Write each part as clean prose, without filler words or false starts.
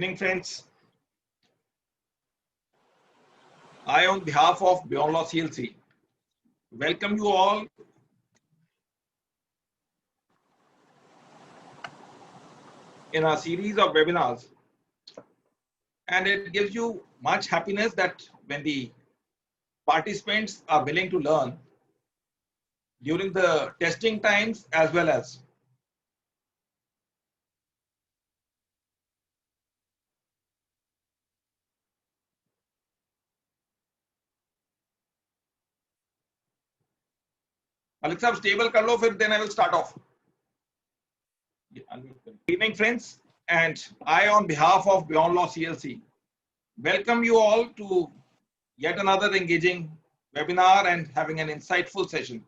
Evening, friends. I, on behalf of Beyond Law CLC, welcome you all in a series of webinars. And it gives you much happiness that when the participants are willing to learn during the testing times as well as Malik sahab, stable kar lo, fir then I will start off. Good evening, friends, and I, on behalf of Beyond Law CLC, welcome you all to yet another engaging webinar and having an insightful session.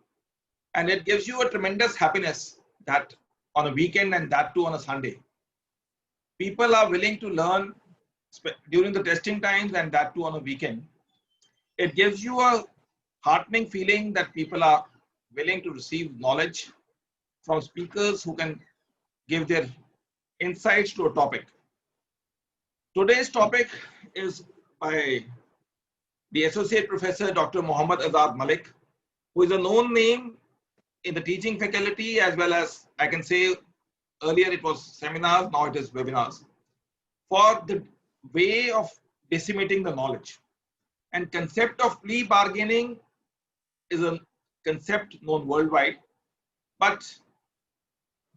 And it gives you a tremendous happiness that on a weekend and that too on a Sunday, people are willing to learn during the testing times and that too on a weekend. It gives you a heartening feeling that people are willing to receive knowledge from speakers who can give their insights to a topic. Today's topic is by the Associate Professor Dr. Muhammad Azad Malik, who is a known name in the teaching faculty as well as, I can say, earlier it was seminars, now it is webinars, for the way of disseminating the knowledge. And concept of plea bargaining is a concept known worldwide, but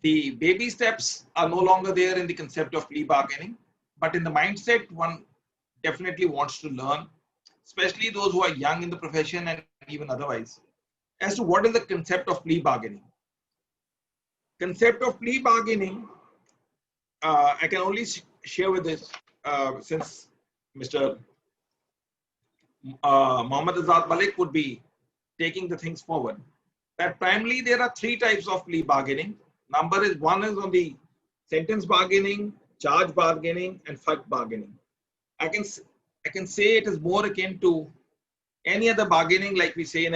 the baby steps are no longer there in the concept of plea bargaining, but in the mindset one definitely wants to learn, especially those who are young in the profession and even otherwise, as to what is the concept of plea bargaining. Concept of plea bargaining, I can only share with this since Mr. Muhammad Azad Malik would be taking the things forward. That primarily there are three types of plea bargaining. One is on the sentence bargaining, charge bargaining, and fact bargaining. I can say it is more akin to any other bargaining, like we say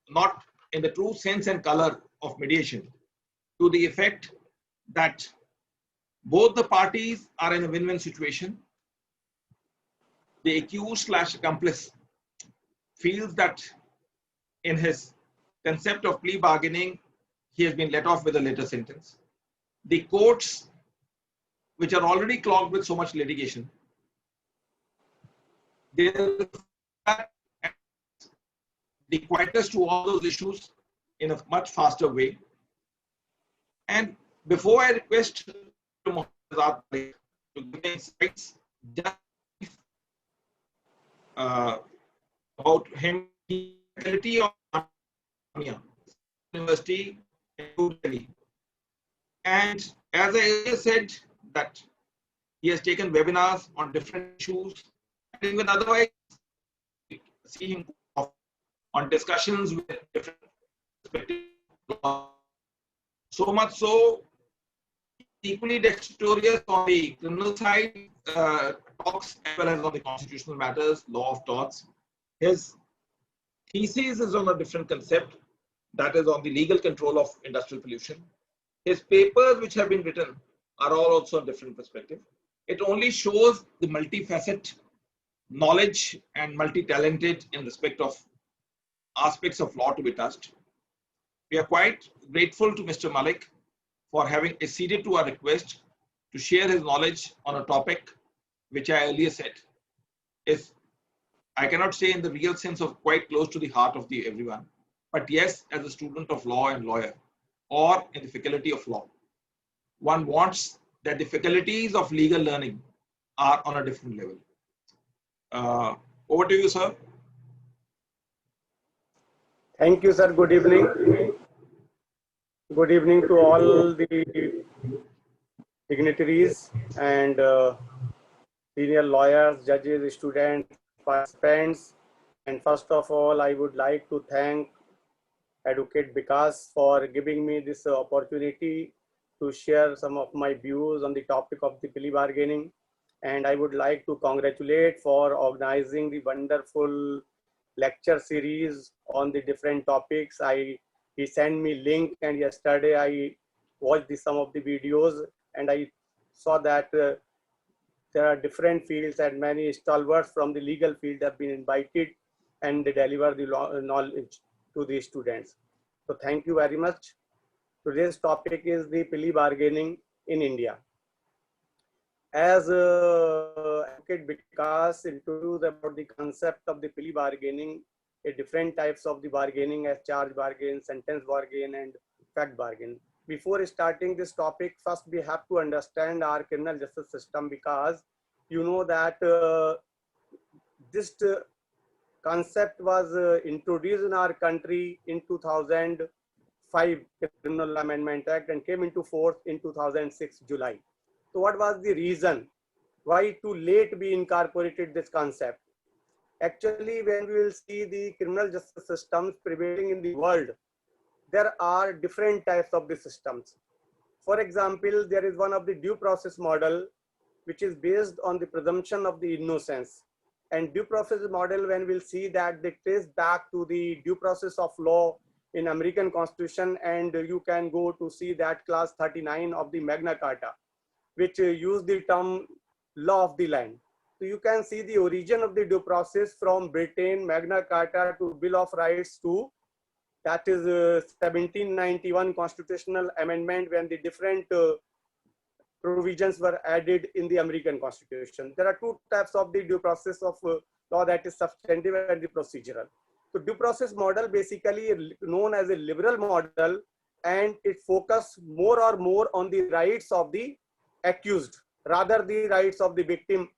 not in the true sense and color of mediation, to the effect that both the parties are in a win-win situation. The accused / accomplice feels that in his concept of plea bargaining, he has been let off with a later sentence. The courts, which are already clogged with so much litigation, they the quietest to all those issues in a much faster way. And before I request Muhammad Azad to give insights just about him, the faculty of University in New Delhi. And as I earlier said, that he has taken webinars on different issues, and even otherwise see him on discussions with different perspectives. So much so, equally dexterous on the criminal side, talks as well as on the constitutional matters, law of torts. His thesis is on a different concept, that is on the legal control of industrial pollution. His papers which have been written are all also a different perspective. It only shows the multifaceted knowledge and multi-talented in respect of aspects of law to be touched. We are quite grateful to Mr. Malik for having acceded to our request to share his knowledge on a topic which I earlier said is, I cannot say in the real sense of quite close to the heart of everyone, but yes, as a student of law and lawyer, or in the faculty of law, one wants that the faculties of legal learning are on a different level. Over to you, sir. Thank you, sir. Good evening. Good evening to all the dignitaries and senior lawyers, judges, students, participants. And first of all, I would like to thank Advocate Vikas for giving me this opportunity to share some of my views on the topic of the plea bargaining. And I would like to congratulate for organizing the wonderful lecture series on the different topics. He sent me link, and yesterday I watched some of the videos, and I saw that there are different fields and many stalwarts from the legal field have been invited and they deliver the knowledge to the students. So thank you very much. Today's topic is the plea bargaining in India. As Advocate Vikas introduced about the concept of the plea bargaining, different types of the bargaining as charge bargain, sentence bargain, and fact bargain. Before starting this topic, first we have to understand our criminal justice system, because you know that this concept was introduced in our country in 2005 Criminal Amendment Act and came into force in 2006 July. So what was the reason why too late we incorporated this concept? Actually, when we will see the criminal justice systems prevailing in the world, there are different types of the systems. For example, there is one of the due process model, which is based on the presumption of the innocence. And due process model, when we'll see that they trace back to the due process of law in American Constitution, and you can go to see that clause 39 of the Magna Carta, which use the term law of the land. So you can see the origin of the due process from Britain, Magna Carta to Bill of Rights to that is 1791 constitutional amendment, when the different provisions were added in the American Constitution. There are two types of the due process of law, that is substantive and the procedural. So due process model basically known as a liberal model, and it focuses more or more on the rights of the accused rather the rights of the victim.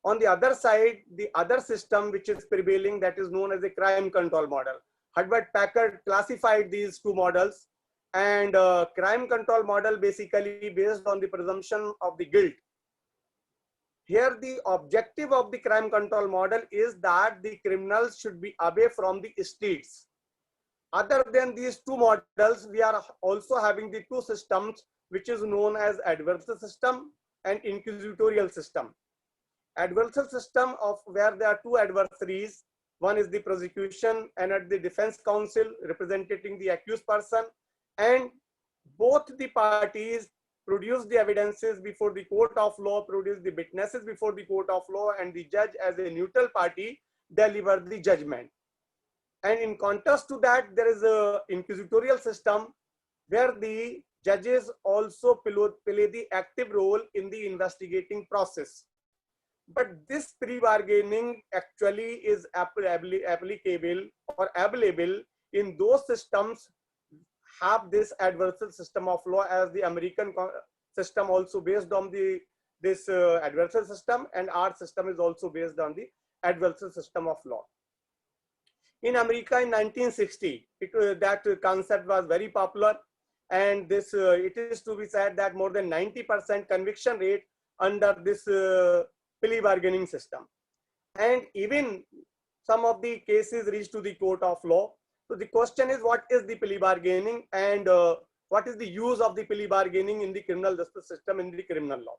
On the other side, the other system which is prevailing, that is known as a crime control model. Hewlett Packard classified these two models, and crime control model basically based on the presumption of the guilt. Here the objective of the crime control model is that the criminals should be away from the streets. Other than these two models, we are also having the two systems which is known as adversarial system and inquisitorial system. Adversarial system of where there are two adversaries, one is the prosecution and at the defense counsel representing the accused person, and both the parties produce the evidences before the court of law, produce the witnesses before the court of law, and the judge as a neutral party deliver the judgment. And in contrast to that, there is a inquisitorial system where the judges also play the active role in the investigating process. But this pre-bargaining actually is applicable or available in those systems have this adversarial system of law, as the American system also based on this adversarial system, and our system is also based on the adversarial system of law. In America in 1960, that concept was very popular, and this it is to be said that more than 90% conviction rate under this plea bargaining system, and even some of the cases reach to the court of law. So the question is, what is the plea bargaining, and what is the use of the plea bargaining in the criminal justice system in the criminal law?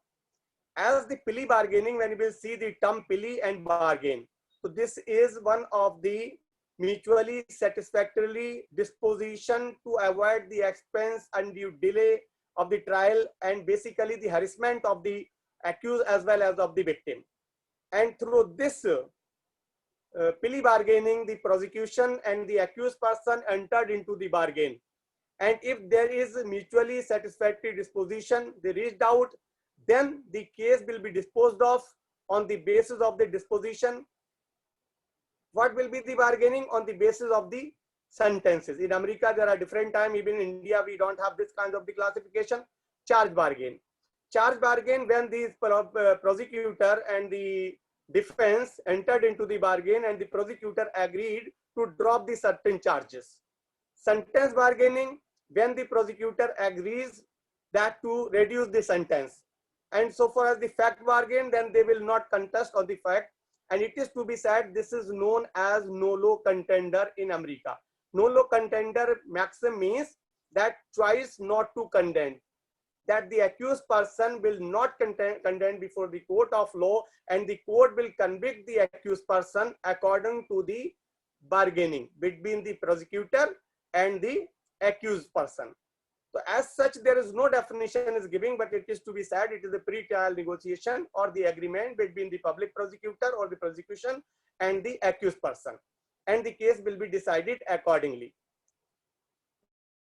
As the plea bargaining, when we will see the term plea and bargain, so this is one of the mutually satisfactory disposition to avoid the expense and the delay of the trial, and basically the harassment of the accused as well as of the victim. And through this plea bargaining, the prosecution and the accused person entered into the bargain, and if there is a mutually satisfactory disposition, they reached out, then the case will be disposed of on the basis of the disposition. What will be the bargaining? On the basis of the sentences. In America, there are different time. Even in India, we don't have this kind of the classification. Charge bargain. Charge bargain, when the prosecutor and the defense entered into the bargain and the prosecutor agreed to drop the certain charges. Sentence bargaining, when the prosecutor agrees that to reduce the sentence. And so far as the fact bargain, then they will not contest on the fact. And it is to be said, this is known as nolo contender in America. Nolo contender maxim means that choice not to condemn, that the accused person will not contend before the court of law, and the court will convict the accused person according to the bargaining between the prosecutor and the accused person. So as such, there is no definition is giving, but it is to be said it is a pre-trial negotiation or the agreement between the public prosecutor or the prosecution and the accused person, and the case will be decided accordingly.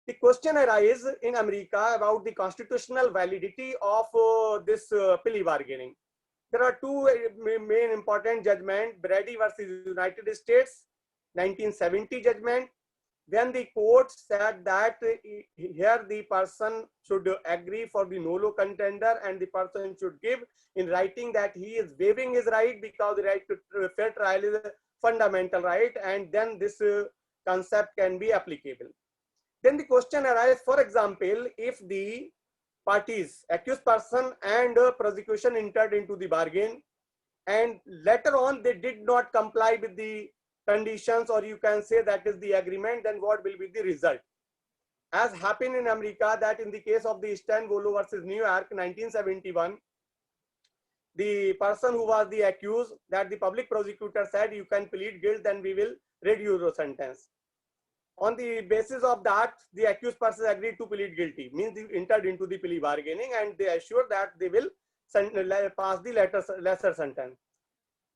The question arises in America about the constitutional validity of this plea bargaining. There are two main important judgments: Brady versus United States, 1970 judgment. Then the court said that here the person should agree for the nolo contender, and the person should give in writing that he is waiving his right, because the right to fair trial is a fundamental right, and then this concept can be applicable. Then the question arises, for example, if the parties, accused person and prosecution, entered into the bargain, and later on they did not comply with the conditions, or you can say that is the agreement, then what will be the result? As happened in America, that in the case of the Istanbul versus New York, 1971, the person who was the accused, that the public prosecutor said you can plead guilt, then we will reduce your sentence. On the basis of that, the accused person agreed to plead guilty, means they entered into the plea bargaining, and they assured that they will pass the lesser sentence.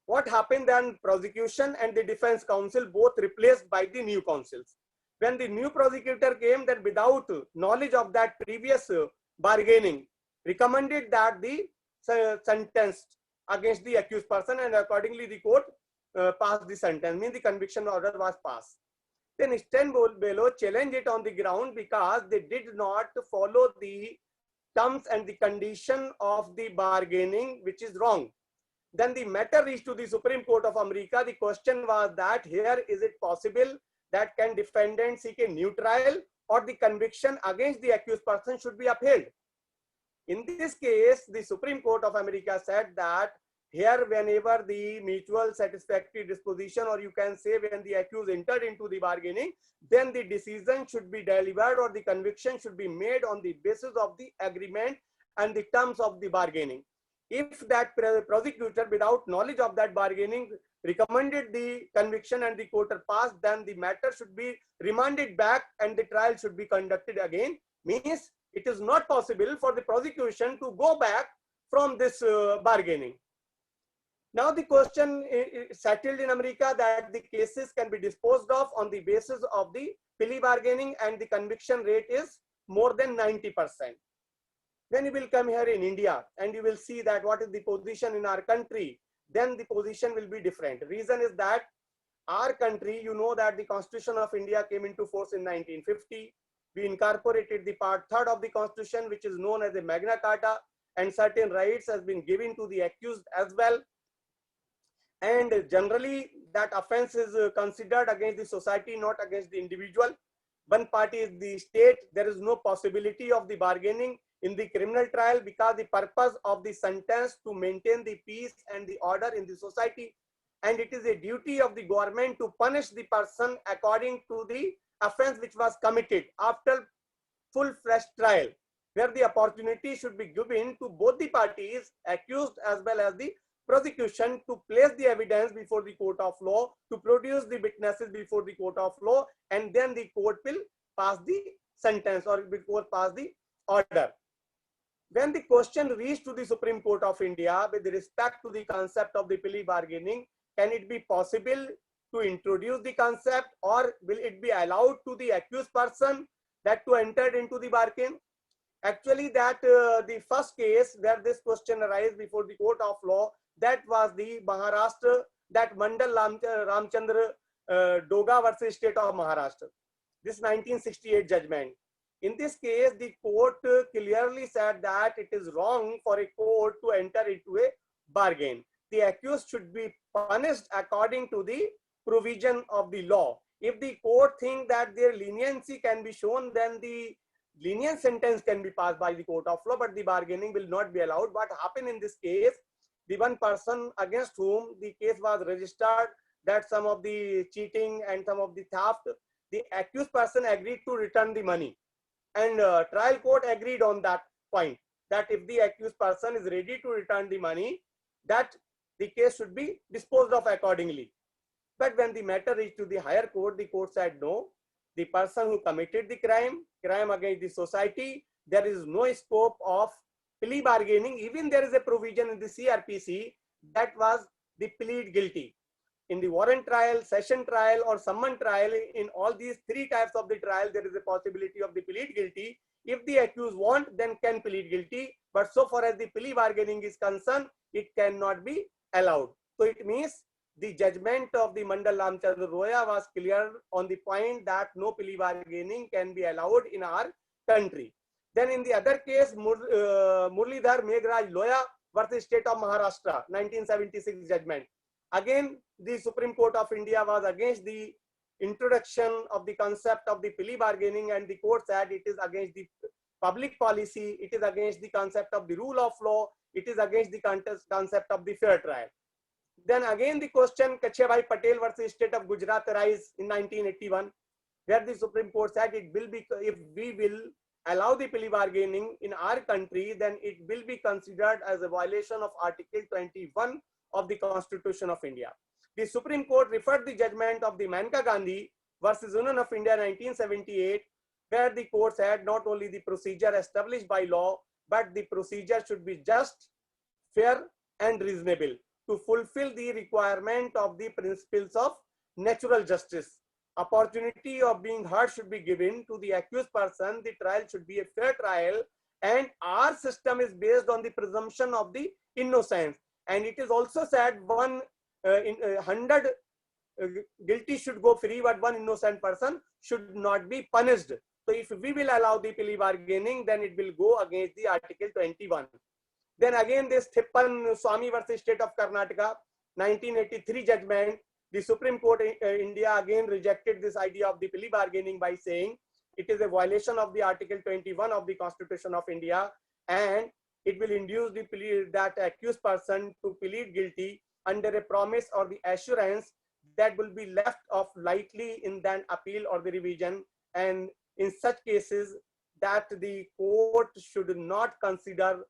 What happened then? Prosecution and the defense counsel both replaced by the new counsels. When the new prosecutor came, then without knowledge of that previous bargaining, recommended that the sentence against the accused person, and accordingly the court passed the sentence, means the conviction order was passed. Then Istanbul challenged it on the ground because they did not follow the terms and the condition of the bargaining, which is wrong. Then the matter reached to the Supreme Court of America. The question was that here, is it possible that can defendant seek a new trial, or the conviction against the accused person should be upheld? In this case, the Supreme Court of America said that here, whenever the mutual satisfactory disposition, or you can say when the accused entered into the bargaining, then the decision should be delivered, or the conviction should be made on the basis of the agreement and the terms of the bargaining. If that prosecutor, without knowledge of that bargaining, recommended the conviction and the court passed, then the matter should be remanded back and the trial should be conducted again. Means it is not possible for the prosecution to go back from this bargaining. Now the question is settled in America that the cases can be disposed of on the basis of the plea bargaining, and the conviction rate is more than 90%. Then you will come here in India and you will see that what is the position in our country. Then the position will be different. Reason is that our country, you know that the Constitution of India came into force in 1950. We incorporated the part 3rd of the Constitution, which is known as the Magna Carta, and certain rights has been given to the accused as well. And generally that offense is considered against the society, not against the individual. One party is the state. There is no possibility of the bargaining in the criminal trial, because the purpose of the sentence to maintain the peace and the order in the society, and it is a duty of the government to punish the person according to the offense which was committed after full-fledged trial, where the opportunity should be given to both the parties, accused as well as the prosecution, to place the evidence before the court of law, to produce the witnesses before the court of law, and then the court will pass the sentence or before pass the order. When the question reached to the Supreme Court of India with respect to the concept of the plea bargaining, can it be possible to introduce the concept, or will it be allowed to the accused person that to enter into the bargain? Actually, that the first case where this question arose before the court of law, that was the Maharashtra, that Mandal Ramchandra Doga versus State of Maharashtra. This 1968 judgment. In this case, the court clearly said that it is wrong for a court to enter into a bargain. The accused should be punished according to the provision of the law. If the court thinks that their leniency can be shown, then the lenient sentence can be passed by the court of law, but the bargaining will not be allowed. What happened in this case, the one person against whom the case was registered, that some of the cheating and some of the theft, the accused person agreed to return the money. And trial court agreed on that point, that if the accused person is ready to return the money, that the case should be disposed of accordingly. But when the matter reached to the higher court, the court said no, the person who committed the crime against the society, there is no scope of plea bargaining. Even there is a provision in the CRPC that was the plead guilty. In the warrant trial, session trial, or summon trial, in all these three types of the trial, there is a possibility of the plead guilty. If the accused want, then can plead guilty. But so far as the plea bargaining is concerned, it cannot be allowed. So it means the judgment of the Mandal Ramchandra Roya was clear on the point that no plea bargaining can be allowed in our country. Then in the other case, Murlidhar Meghraj Loya versus State of Maharashtra, 1976 judgment. Again, the Supreme Court of India was against the introduction of the concept of the plea bargaining, and the court said it is against the public policy, it is against the concept of the rule of law, it is against the concept of the fair trial. Then again the question Kachebhai Patel versus State of Gujarat arise in 1981, where the Supreme Court said it will be, if we will allow the plea bargaining in our country, then it will be considered as a violation of Article 21 of the Constitution of India. The Supreme Court referred the judgment of the Maneka Gandhi versus Union of India 1978, where the court said not only the procedure established by law, but the procedure should be just, fair, and reasonable to fulfill the requirement of the principles of natural justice. Opportunity of being heard should be given to the accused person. The trial should be a fair trial, and our system is based on the presumption of the innocence. And it is also said 100 guilty should go free, but one innocent person should not be punished. So if we will allow the plea bargaining, then it will go against the Article 21. Then again this Thippan Swami versus State of Karnataka, 1983 judgment. The Supreme Court India again rejected this idea of the plea bargaining by saying it is a violation of the Article 21 of the Constitution of India, and it will induce the that accused person to plead guilty under a promise or the assurance that will be left off lightly in then appeal or the revision. And in such cases that the court should not consider,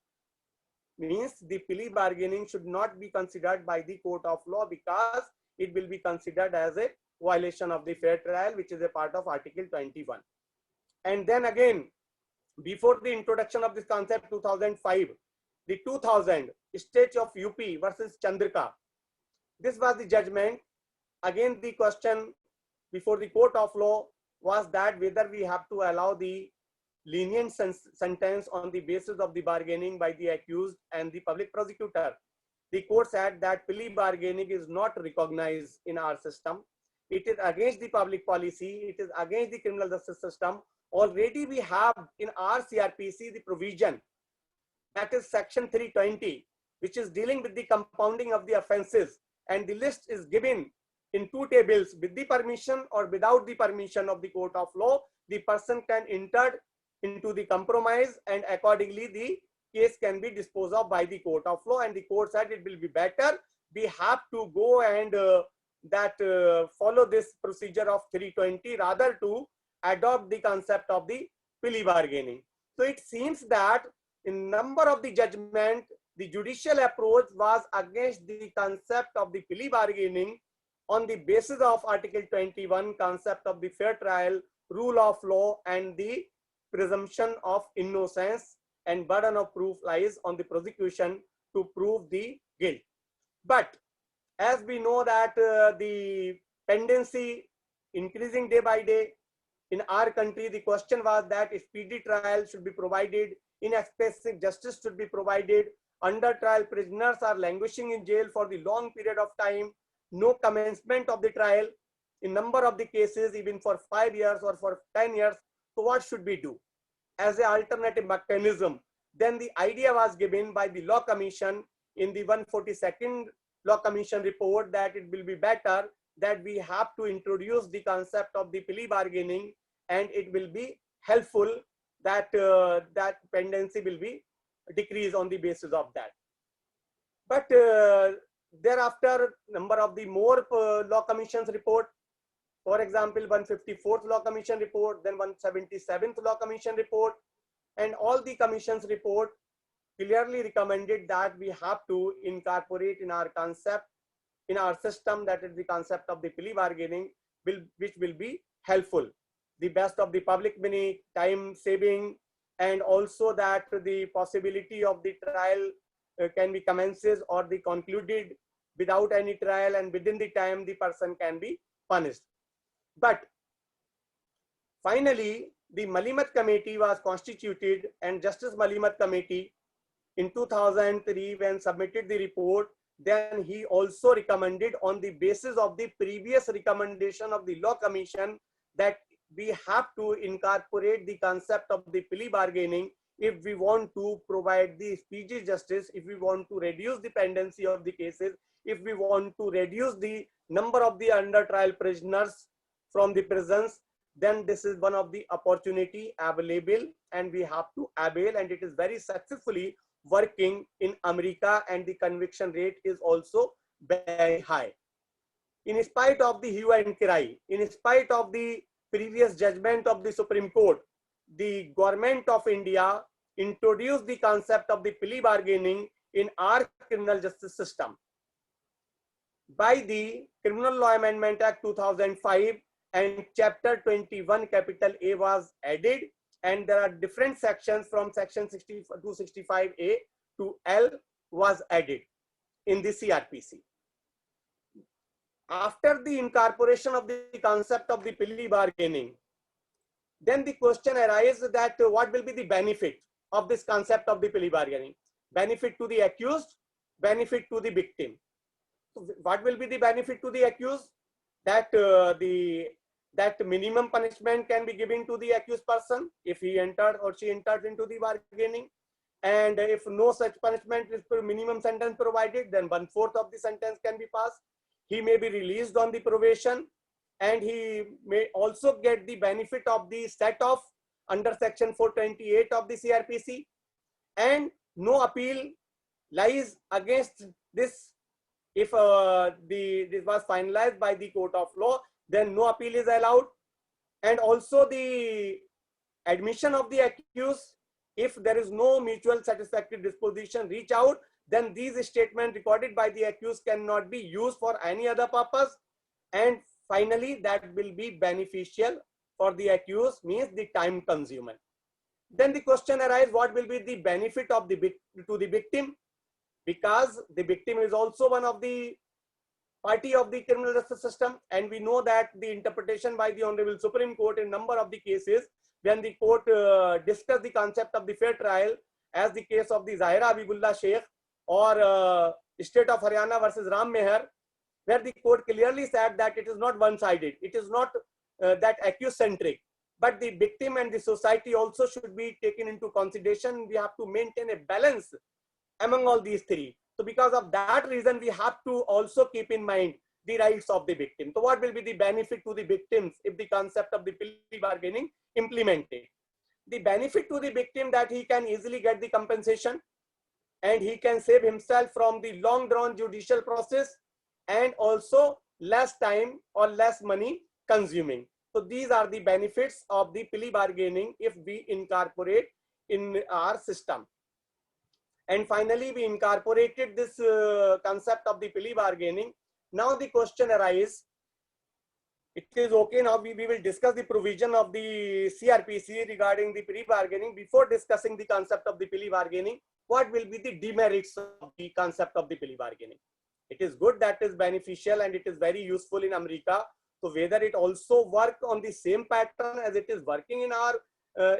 means the plea bargaining should not be considered by the court of law, because it will be considered as a violation of the fair trial, which is a part of Article 21. And then again, before the introduction of this concept, 2005, the 2000 State of UP versus Chandrika, this was the judgment. Again, the question before the court of law was that whether we have to allow the lenient sentence on the basis of the bargaining by the accused and the public prosecutor. The court said that plea bargaining is not recognized in our system. It is against the public policy. It is against the criminal justice system. Already we have in our CRPC the provision, that is section 320, which is dealing with the compounding of the offenses, and the list is given in two tables: with the permission or without the permission of the court of law. The person can enter into the compromise, and accordingly the case can be disposed of by the court of law. And the court said it will be better, we have to go and follow this procedure of 320 rather to adopt the concept of the plea bargaining. So it seems that in number of the judgment, the judicial approach was against the concept of the plea bargaining on the basis of Article 21, concept of the fair trial, rule of law, and the presumption of innocence, and burden of proof lies on the prosecution to prove the guilt. But as we know that the pendency increasing day by day in our country, the question was that a speedy trial should be provided, inexpensive justice should be provided. Under trial prisoners are languishing in jail for the long period of time, no commencement of the trial, in number of the cases even for 5 years or for 10 years. So what should we do as an alternative mechanism? Then the idea was given by the Law Commission in the 142nd Law Commission report that it will be better that we have to introduce the concept of the plea bargaining, and it will be helpful that that pendency will be decreased on the basis of that. But thereafter, number of the more Law Commission's report, for example, 154th Law Commission report, then 177th Law Commission report, and all the Commission's report clearly recommended that we have to incorporate in our concept, in our system, that is the concept of the plea bargaining, which will be helpful. the best of the public money, time saving, and also that the possibility of the trial can be commences or the concluded without any trial, and within the time the person can be punished. But finally, the Malimat Committee was constituted, and Justice Malimat Committee in 2003, when submitted the report, then he also recommended on the basis of the previous recommendation of the Law Commission that we have to incorporate the concept of the plea bargaining if we want to provide the speedy justice, if we want to reduce the pendency of the cases, if we want to reduce the number of the under trial prisoners from the prisons, then this is one of the opportunity available and we have to avail, and it is very successfully working in America, and the conviction rate is also very high. In spite of the hue and cry, in spite of the previous judgment of the Supreme Court, the government of India introduced the concept of the plea bargaining in our criminal justice system. By the Criminal Law Amendment Act 2005, and Chapter 21 capital A was added, and there are different sections from section 265A to L was added in the CRPC. After the incorporation of the concept of the plea bargaining, then the question arises that what will be the benefit of this concept of the plea bargaining? Benefit to the accused, benefit to the victim. So what will be the benefit to the accused? That that minimum punishment can be given to the accused person if he entered or she entered into the bargaining, and if no such punishment is minimum sentence provided, then 1/4 of the sentence can be passed. He may be released on the probation, and he may also get the benefit of the set off under section 428 of the CRPC, and no appeal lies against this. If this was finalized by the court of law, then no appeal is allowed. And also the admission of the accused, if there is no mutual satisfactory disposition reach out, then these statements recorded by the accused cannot be used for any other purpose. And finally, that will be beneficial for the accused, means the time consuming. Then the question arises, what will be the benefit of the to the victim? Because the victim is also one of the party of the criminal justice system, and we know that the interpretation by the Honorable Supreme Court in number of the cases, when the court discussed the concept of the fair trial, as the case of the Zahira Habibullah Sheikh or State of Haryana versus Ram Meher, where the court clearly said that it is not one-sided, it is not that accused-centric, but the victim and the society also should be taken into consideration. We have to maintain a balance among all these three. So because of that reason, we have to also keep in mind the rights of the victim. So what will be the benefit to the victims if the concept of the plea bargaining implemented? The benefit to the victim that he can easily get the compensation, and he can save himself from the long drawn judicial process, and also less time or less money consuming. So these are the benefits of the plea bargaining if we incorporate in our system. And finally, we incorporated this concept of the plea bargaining. Now the question arises, it is okay, now we will discuss the provision of the CRPC regarding the plea bargaining. Before discussing the concept of the plea bargaining, what will be the demerits of the concept of the plea bargaining? It is good, that is beneficial, and it is very useful in America. So whether it also work on the same pattern as it is working in our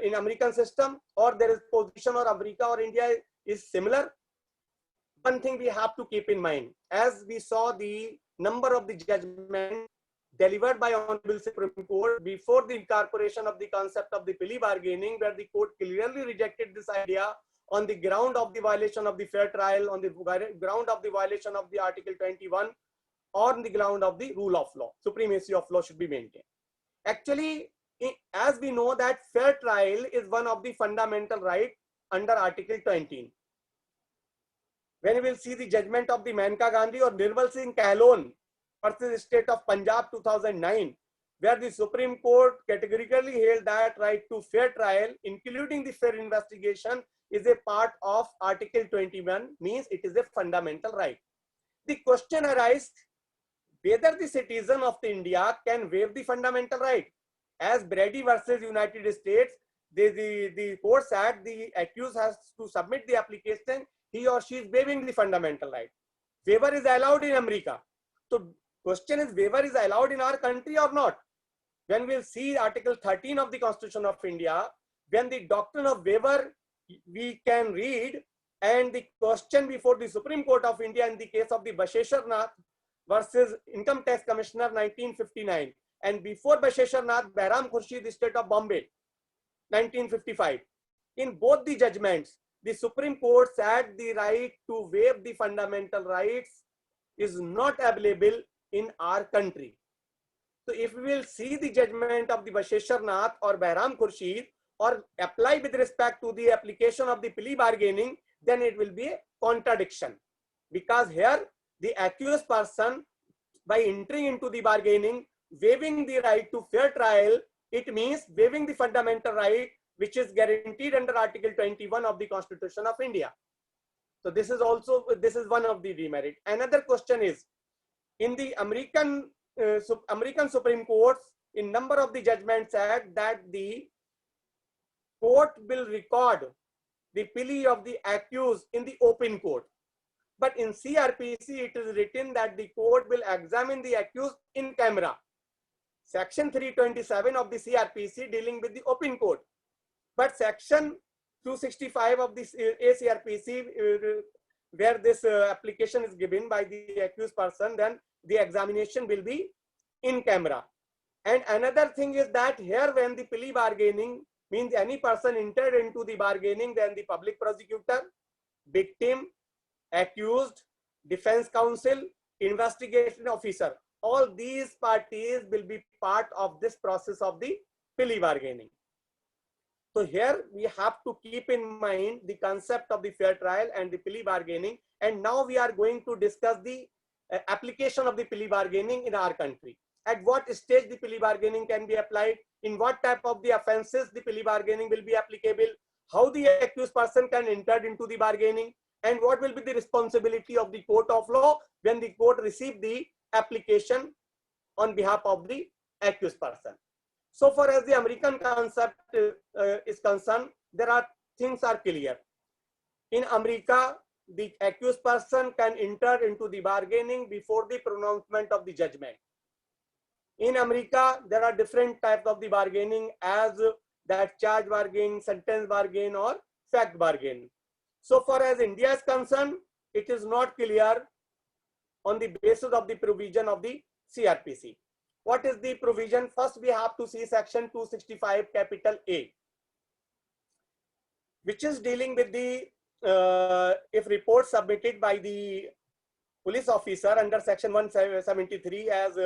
in American system, or there is position or America or India is similar. One thing we have to keep in mind, as we saw the number of the judgment delivered by Honorable Supreme Court before the incorporation of the concept of the plea bargaining, where the court clearly rejected this idea on the ground of the violation of the fair trial, on the ground of the violation of the Article 21, or on the ground of the rule of law, supremacy of law should be maintained. Actually, as we know that fair trial is one of the fundamental rights under Article 20. When we will see the judgment of the Maneka Gandhi or Nirmal Singh Kahlon versus State of Punjab 2009, where the Supreme Court categorically held that right to fair trial, including the fair investigation, is a part of Article 21, means it is a fundamental right. The question arises whether the citizen of India can waive the fundamental right. As Brady versus United States, the court said the accused has to submit the application, he or she is waiving the fundamental right. Waiver is allowed in America. So question is, waiver is allowed in our country or not? When we'll see Article 13 of the Constitution of India, when the doctrine of waiver we can read, and the question before the Supreme Court of India in the case of the Basheshwar Nath versus Income Tax Commissioner 1959, and before Basheshwar Nath, Behram Khurshid, the state of Bombay 1955. In both the judgments, the Supreme Court said the right to waive the fundamental rights is not available in our country. So if we will see the judgment of the Basheshwar Nath or Behram Khurshid or apply with respect to the application of the plea bargaining, then it will be a contradiction, because here the accused person, by entering into the bargaining, waiving the right to fair trial, it means waiving the fundamental right which is guaranteed under Article 21 of the Constitution of India. So this is one of the demerit. Another question is, in the American Supreme Courts, in number of the judgments said that the court will record the plea of the accused in the open court. But in CRPC, it is written that the court will examine the accused in camera. Section 327 of the CRPC dealing with the open court. But Section 265 of this ACRPC, where this application is given by the accused person, then the examination will be in camera. And another thing is that here, when the plea bargaining means any person entered into the bargaining, then the public prosecutor, victim, accused, defense counsel, investigation officer, all these parties will be part of this process of the plea bargaining. So here we have to keep in mind the concept of the fair trial and the plea bargaining. And now we are going to discuss the application of the plea bargaining in our country. At what stage the plea bargaining can be applied, in what type of the offenses the plea bargaining will be applicable, how the accused person can enter into the bargaining, and what will be the responsibility of the court of law when the court receive the application on behalf of the accused person. So far as the American concept is concerned, there are things are clear. In America, the accused person can enter into the bargaining before the pronouncement of the judgment. In America, there are different types of the bargaining, as that charge bargain, sentence bargain, or fact bargain. So far as India is concerned, it is not clear on the basis of the provision of the CRPC. What is the provision? First, we have to see Section 265 capital A, which is dealing with the if reports submitted by the police officer under Section 173, as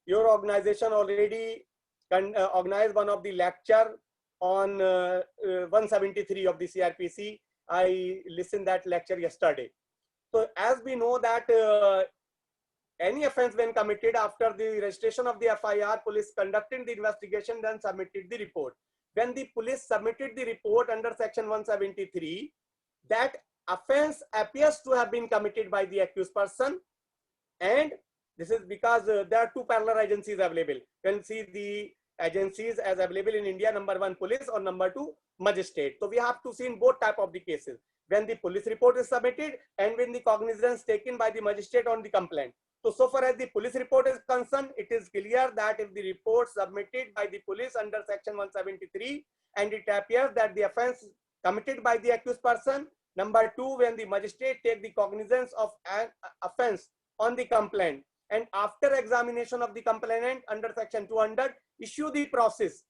your organization already organized one of the lecture on 173 of the CRPC. I listened that lecture yesterday. So as we know that any offense when committed, after the registration of the FIR, police conducted the investigation, then submitted the report. When the police submitted the report under Section 173, that offense appears to have been committed by the accused person, and this is because there are two parallel agencies available. You can see the agencies as available in India: number one, police, or number two, magistrate. So we have to see in both type of the cases, when the police report is submitted and when the cognizance taken by the magistrate on the complaint. So far as the police report is concerned, it is clear that if the report submitted by the police under Section 173 and it appears that the offense committed by the accused person, number two, when the magistrate take the cognizance of an offense on the complaint, and after examination of the complainant under Section 200, issue the process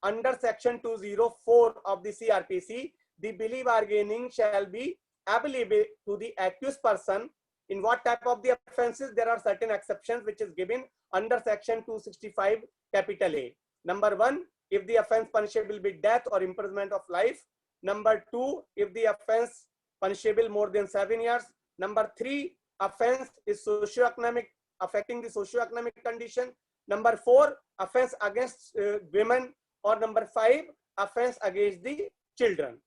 under Section 204 of the CRPC, the plea bargaining shall be available to the accused person. In what type of the offenses? There are certain exceptions which is given under Section 265 capital A. Number one, if the offense punishable with death or imprisonment of life. Number two, if the offense punishable more than 7 years. Number three, offense is socioeconomic, affecting the socioeconomic condition. Number four, offense against women. Or number five, offense against the children.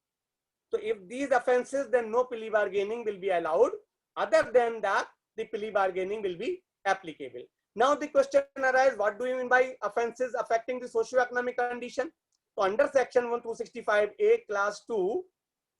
So if these offenses, then no plea bargaining will be allowed. Other than that, the plea bargaining will be applicable. Now the question arises, what do you mean by offenses affecting the socio-economic condition? So under section 1265A class 2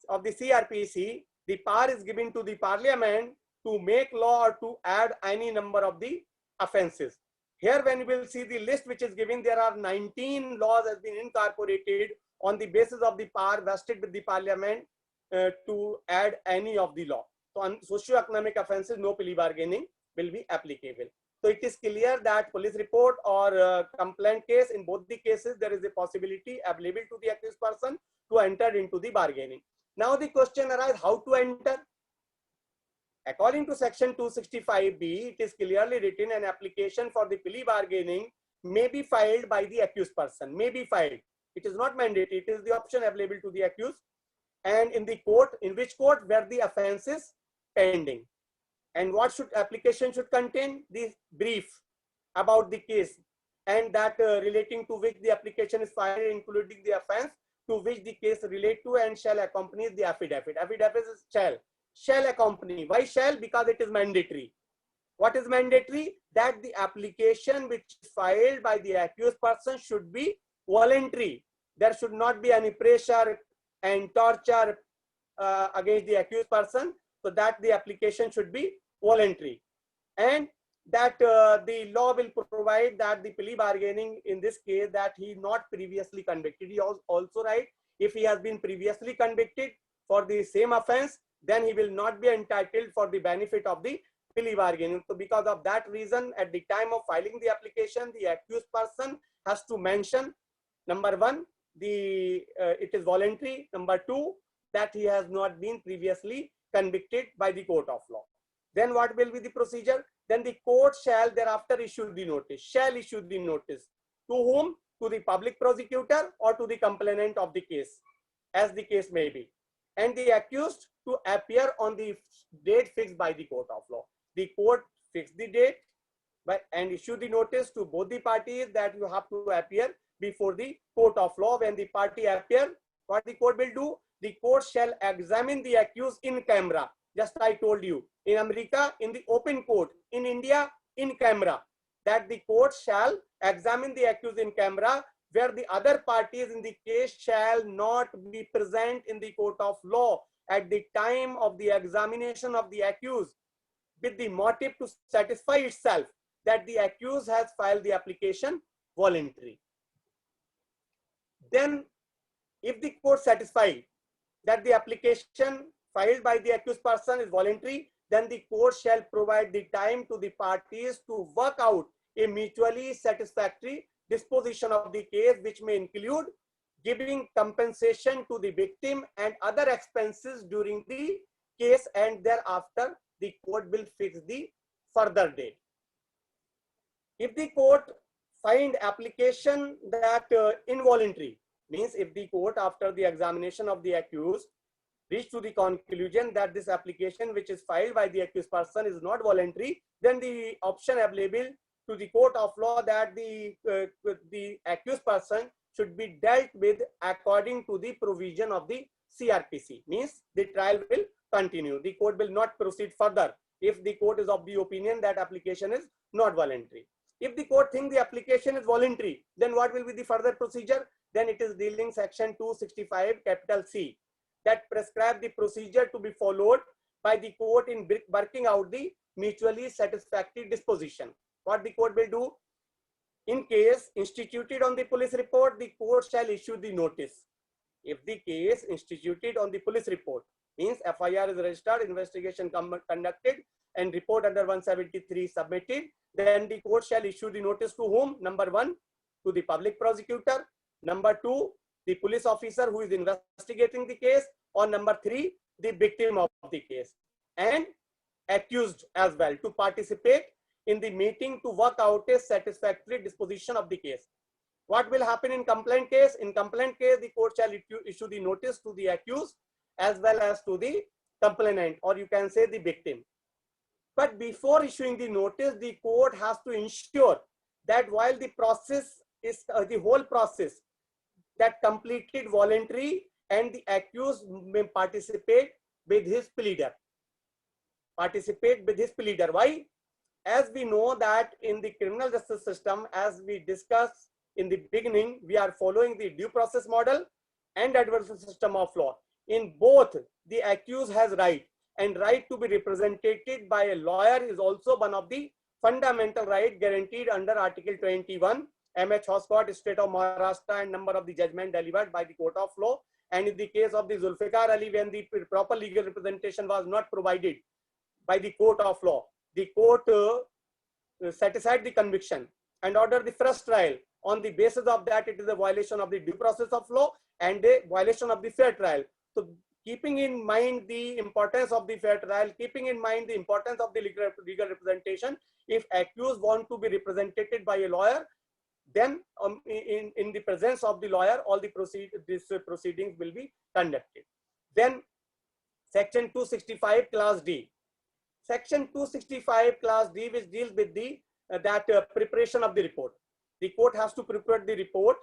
of the CRPC, the power is given to the parliament to make law or to add any number of the offenses. Here when you will see the list which is given, there are 19 laws has been incorporated on the basis of the power vested with the parliament to add any of the law. So on socio-economic offenses, no plea bargaining will be applicable. So it is clear that police report or complaint case, in both the cases, there is a possibility available to the accused person to enter into the bargaining. Now the question arises, how to enter? According to section 265B, it is clearly written, an application for the plea bargaining may be filed by the accused person, may be filed. It is not mandatory, it is the option available to the accused. And in the court, in which court? Where the offense is pending. And what should application should contain? The brief about the case, and that relating to which the application is filed, including the offense to which the case relate to, and shall accompany the affidavit. Affidavit is shall accompany. Why shall? Because it is mandatory. What is mandatory? That the application which is filed by the accused person should be voluntary. There should not be any pressure and torture against the accused person. So that the application should be voluntary, and that the law will provide that the plea bargaining in this case, that he not previously convicted. He also right, if he has been previously convicted for the same offense, then he will not be entitled for the benefit of the plea bargaining. So because of that reason, at the time of filing the application, the accused person has to mention, number one, it is voluntary. Number two, that he has not been previously convicted by the court of law. Then what will be the procedure? Then the court shall thereafter issue the notice. Shall issue the notice. To whom? To the public prosecutor or to the complainant of the case, as the case may be. And the accused to appear on the date fixed by the court of law. The court fixed the date and issue the notice to both the parties that you have to appear before the court of law. When the party appear, what the court will do? The court shall examine the accused in camera. Just I told you, in America, in the open court, in India, in camera, that the court shall examine the accused in camera, where the other parties in the case shall not be present in the court of law at the time of the examination of the accused, with the motive to satisfy itself that the accused has filed the application voluntary. Then, if the court satisfied that the application filed by the accused person is voluntary, then the court shall provide the time to the parties to work out a mutually satisfactory disposition of the case, which may include giving compensation to the victim and other expenses during the case, and thereafter the court will fix the further date. If the court find application that involuntary, means if the court after the examination of the accused reach to the conclusion that this application which is filed by the accused person is not voluntary, then the option available to the court of law that the accused person should be dealt with according to the provision of the CRPC. Means the trial will continue. The court will not proceed further if the court is of the opinion that application is not voluntary. If the court thinks the application is voluntary, then what will be the further procedure? Then it is dealing section 265 capital C, that prescribe the procedure to be followed by the court in working out the mutually satisfactory disposition. What the court will do? In case instituted on the police report, the court shall issue the notice. If the case instituted on the police report, means FIR is registered, investigation conducted, and report under 173 submitted, then the court shall issue the notice to whom? Number one, to the public prosecutor. Number two, the police officer who is investigating the case. Or number three, the victim of the case. And accused as well to participate in the meeting to work out a satisfactory disposition of the case. What will happen in complaint case? In complaint case, the court shall issue the notice to the accused as well as to the complainant, or you can say the victim. But before issuing the notice, the court has to ensure that while the process is the whole process that completed voluntary, and the accused may participate with his pleader. Participate with his pleader. Why? as we know that in the criminal justice system, as we discussed in the beginning, we are following the due process model and adversarial system of law. In both, the accused has right, and right to be represented by a lawyer is also one of the fundamental right guaranteed under Article 21 MH Hoscott, State of Maharashtra, and number of the judgment delivered by the Court of Law. And in the case of the Zulfikar Ali, when the proper legal representation was not provided by the Court of Law, the court set aside the conviction and ordered the first trial. On the basis of that, it is a violation of the due process of law and a violation of the fair trial. So keeping in mind the importance of the fair trial, keeping in mind the importance of the legal representation, if accused want to be represented by a lawyer, then in the presence of the lawyer, all the proceedings will be conducted. Then Section 265 Clause D. Section 265 Clause D, which deals with the preparation of the report. The court has to prepare the report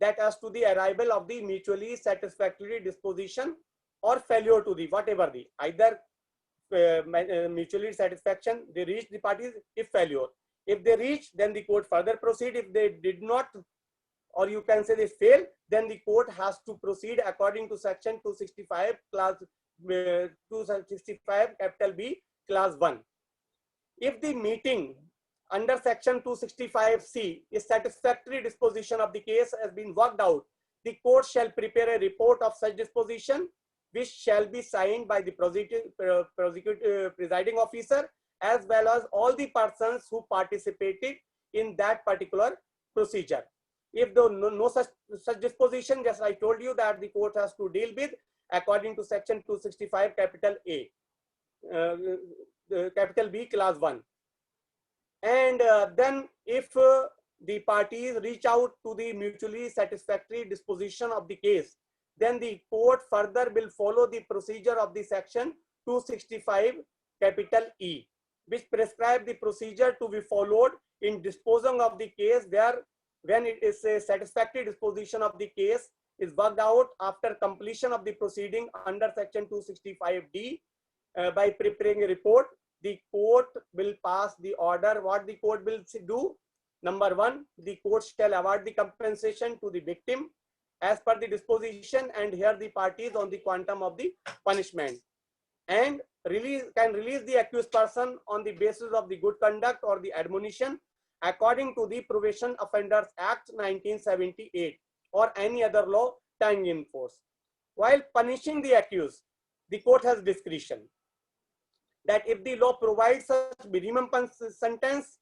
that as to the arrival of the mutually satisfactory disposition or failure to the whatever the either mutually satisfaction, they reach the parties. If failure, if they reach, then the court further proceed. If they did not, or you can say they fail, then the court has to proceed according to Section 265 Clause 265 capital B Clause 1. If the meeting under Section 265C is satisfactory disposition of the case has been worked out, the court shall prepare a report of such disposition, which shall be signed by the presiding officer as well as all the persons who participated in that particular procedure. If there no such disposition, just I told you that the court has to deal with according to Section 265 capital A, capital B Clause 1. And then if the parties reach out to the mutually satisfactory disposition of the case, then the court further will follow the procedure of the Section 265 capital E, which prescribe the procedure to be followed in disposing of the case there when it is a satisfactory disposition of the case is worked out after completion of the proceeding under Section 265D. By preparing a report, the court will pass the order. What the court will do? Number one, the court shall award the compensation to the victim as per the disposition and hear the parties on the quantum of the punishment, and can release the accused person on the basis of the good conduct or the admonition according to the Probation Offenders Act 1978 or any other law tying in force. While punishing the accused, the court has discretion that if the law provides such minimum sentence,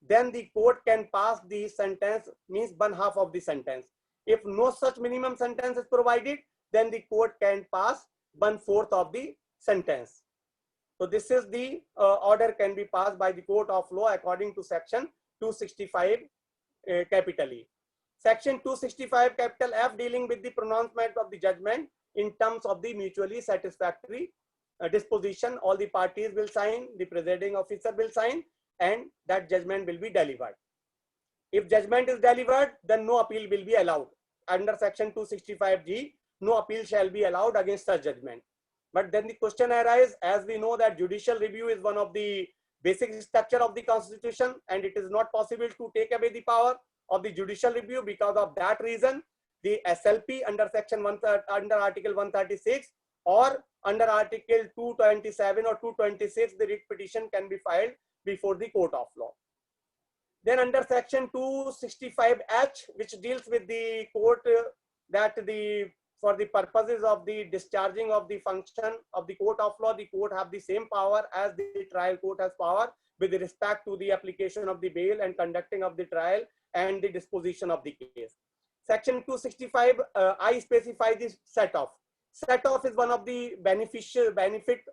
then the court can pass the sentence, means 1/2 of the sentence. If no such minimum sentence is provided, then the court can pass 1/4 of the sentence. So this is the order can be passed by the court of law according to Section 265 capital E. Section 265 capital F dealing with the pronouncement of the judgment in terms of the mutually satisfactory disposition. All the parties will sign, the presiding officer will sign, and that judgment will be delivered. If judgment is delivered, then no appeal will be allowed. Under Section 265G, no appeal shall be allowed against such judgment. But then the question arises, as we know that judicial review is one of the basic structure of the Constitution, and it is not possible to take away the power of the judicial review. Because of that reason, the SLP under under Article 136 or under Article 227 or 226, the writ petition can be filed before the court of law. Then under Section 265H, which deals with the court that for the purposes of the discharging of the function of the court of law, the court have the same power as the trial court has power with respect to the application of the bail and conducting of the trial and the disposition of the case. Section 265 I specify this set off. Set off is one of the benefit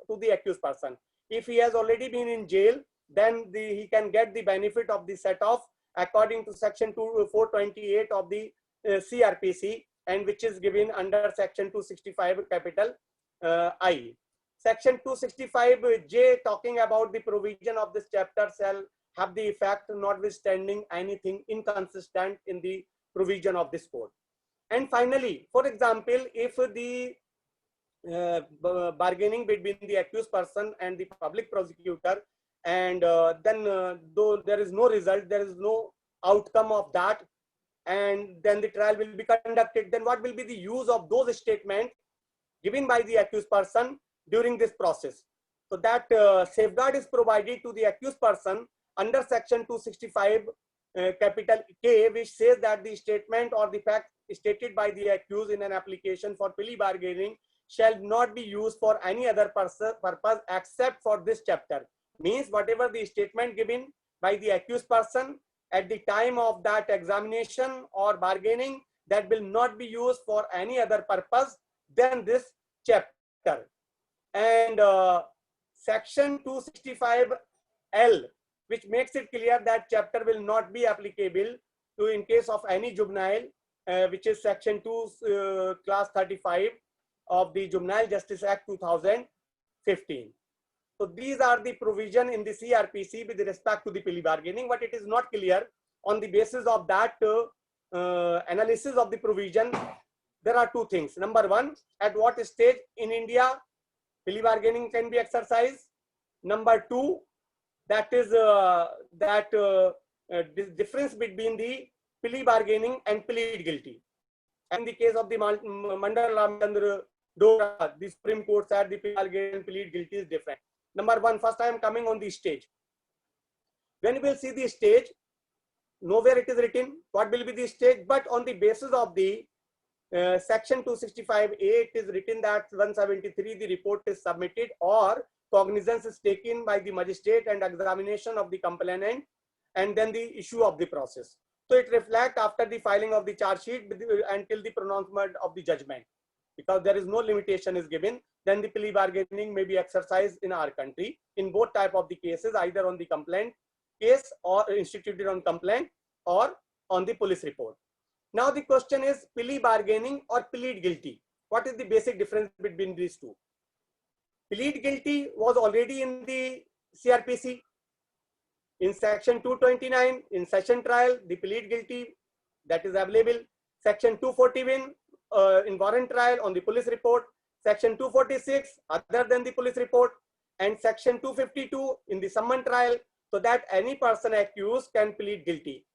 to the accused person. If he has already been in jail, then he can get the benefit of the set off according to Section 428 of the CRPC, and which is given under Section 265 capital I. Section 265J talking about the provision of this chapter shall have the effect notwithstanding anything inconsistent in the provision of this code. And finally, for example, if the bargaining between the accused person and the public prosecutor and then though there is no result, there is no outcome of that, and then the trial will be conducted, then what will be the use of those statements given by the accused person during this process? So that safeguard is provided to the accused person under section 265 capital K, which says that the statement or the fact stated by the accused in an application for plea bargaining shall not be used for any other purpose except for this chapter. Means whatever the statement given by the accused person at the time of that examination or bargaining, that will not be used for any other purpose than this chapter. And section 265L, which makes it clear that chapter will not be applicable to in case of any juvenile, which is section 2 class 35 of the Juvenile Justice Act 2015. So these are the provision in the CRPC with respect to the plea bargaining, but it is not clear. On the basis of that analysis of the provision, there are two things. Number one, at what stage in India plea bargaining can be exercised? Number two, that is difference between the plea bargaining and plead guilty. And in the case of the Mandal Ramchandra Dora, the Supreme Court said the plea bargaining and plead guilty is different. Number one, first I am coming on the stage. When we will see the stage, nowhere it is written what will be the stage, but on the basis of the section 265A, it is written that 173 the report is submitted or cognizance is taken by the magistrate and examination of the complainant, and then the issue of the process. So it reflects after the filing of the charge sheet until the pronouncement of the judgment. Because there is no limitation is given, then the plea bargaining may be exercised in our country in both type of the cases, either on the complaint case or instituted on complaint or on the police report. Now the question is plea bargaining or plead guilty. What is the basic difference between these two? Plead guilty was already in the CRPC. In section 229, in session trial, the plead guilty that is available. Section 241, in warrant trial on the police report. Section 246, other than the police report. And section 252 in the summon trial, so that any person accused can plead guilty.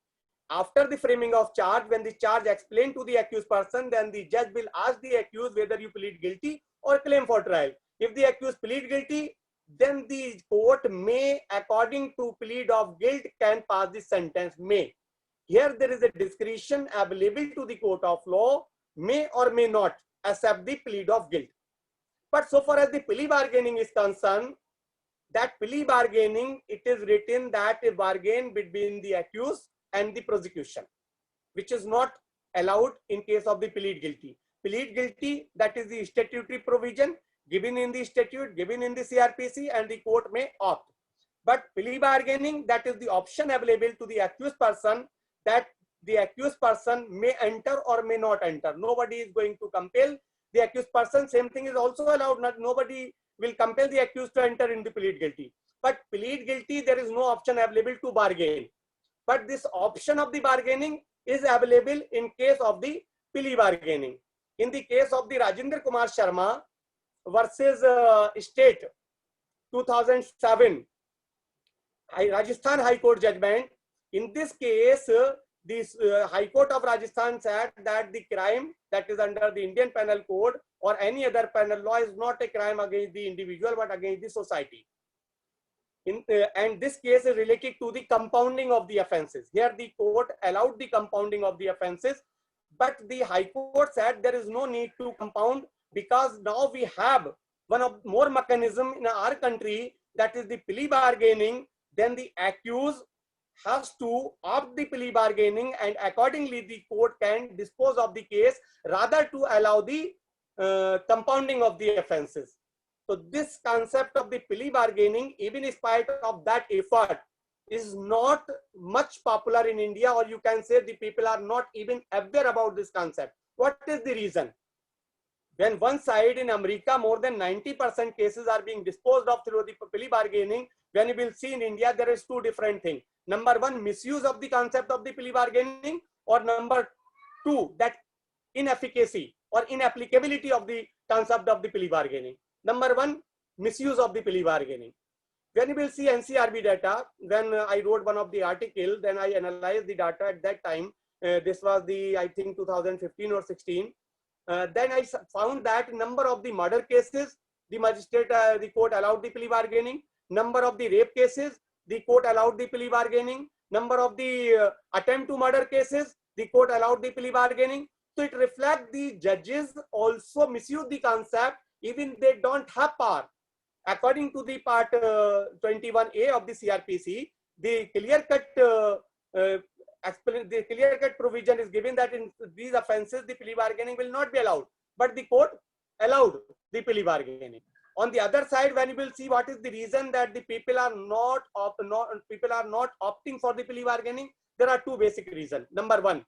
After the framing of charge, when the charge explained to the accused person, then the judge will ask the accused whether you plead guilty or claim for trial. If the accused plead guilty, then the court may, according to plead of guilt, can pass the sentence may. Here there is a discretion available to the court of law, may or may not accept the plead of guilt. But so far as the plea bargaining is concerned, that plea bargaining, it is written that a bargain between the accused and the prosecution, which is not allowed in case of the plead guilty. Plead guilty, that is the statutory provision given in the statute, given in the CRPC, and the court may opt. But plea bargaining, that is the option available to the accused person, that the accused person may enter or may not enter. Nobody is going to compel the accused person. Same thing is also allowed. Nobody will compel the accused to enter in the plead guilty. But plead guilty, there is no option available to bargain. But this option of the bargaining is available in case of the plea bargaining. In the case of the Rajendra Kumar Sharma versus State 2007 Rajasthan High Court judgment, in this case, this High Court of Rajasthan said that the crime that is under the Indian Penal Code or any other penal law is not a crime against the individual but against the society. And this case is related to the compounding of the offenses. Here the court allowed the compounding of the offenses, but the High Court said there is no need to compound because now we have one of more mechanism in our country, that is the plea bargaining. Then the accused has to opt the plea bargaining, and accordingly the court can dispose of the case rather to allow the compounding of the offenses. So this concept of the plea bargaining, even in spite of that effort, is not much popular in India, or you can say the people are not even aware about this concept. What is the reason? When one side in America, more than 90% cases are being disposed of through the plea bargaining, when you will see in India, there is two different things. Number one, misuse of the concept of the plea bargaining, or number two, that inefficacy or inapplicability of the concept of the plea bargaining. Number one, misuse of the plea bargaining. When you will see NCRB data, when I wrote one of the article, then I analyzed the data at that time. This was the, I think 2015 or 16. Then I found that number of the murder cases, the magistrate, the court allowed the plea bargaining. Number of the rape cases, the court allowed the plea bargaining. Number of the attempt to murder cases, the court allowed the plea bargaining. So it reflects the judges also misuse the concept, even they don't have power. According to the part 21A of the CRPC, the clear-cut provision is given that in these offences, the plea bargaining will not be allowed, but the court allowed the plea bargaining. On the other side, when you will see what is the reason that the people are not opting for the plea bargaining, there are two basic reasons. Number one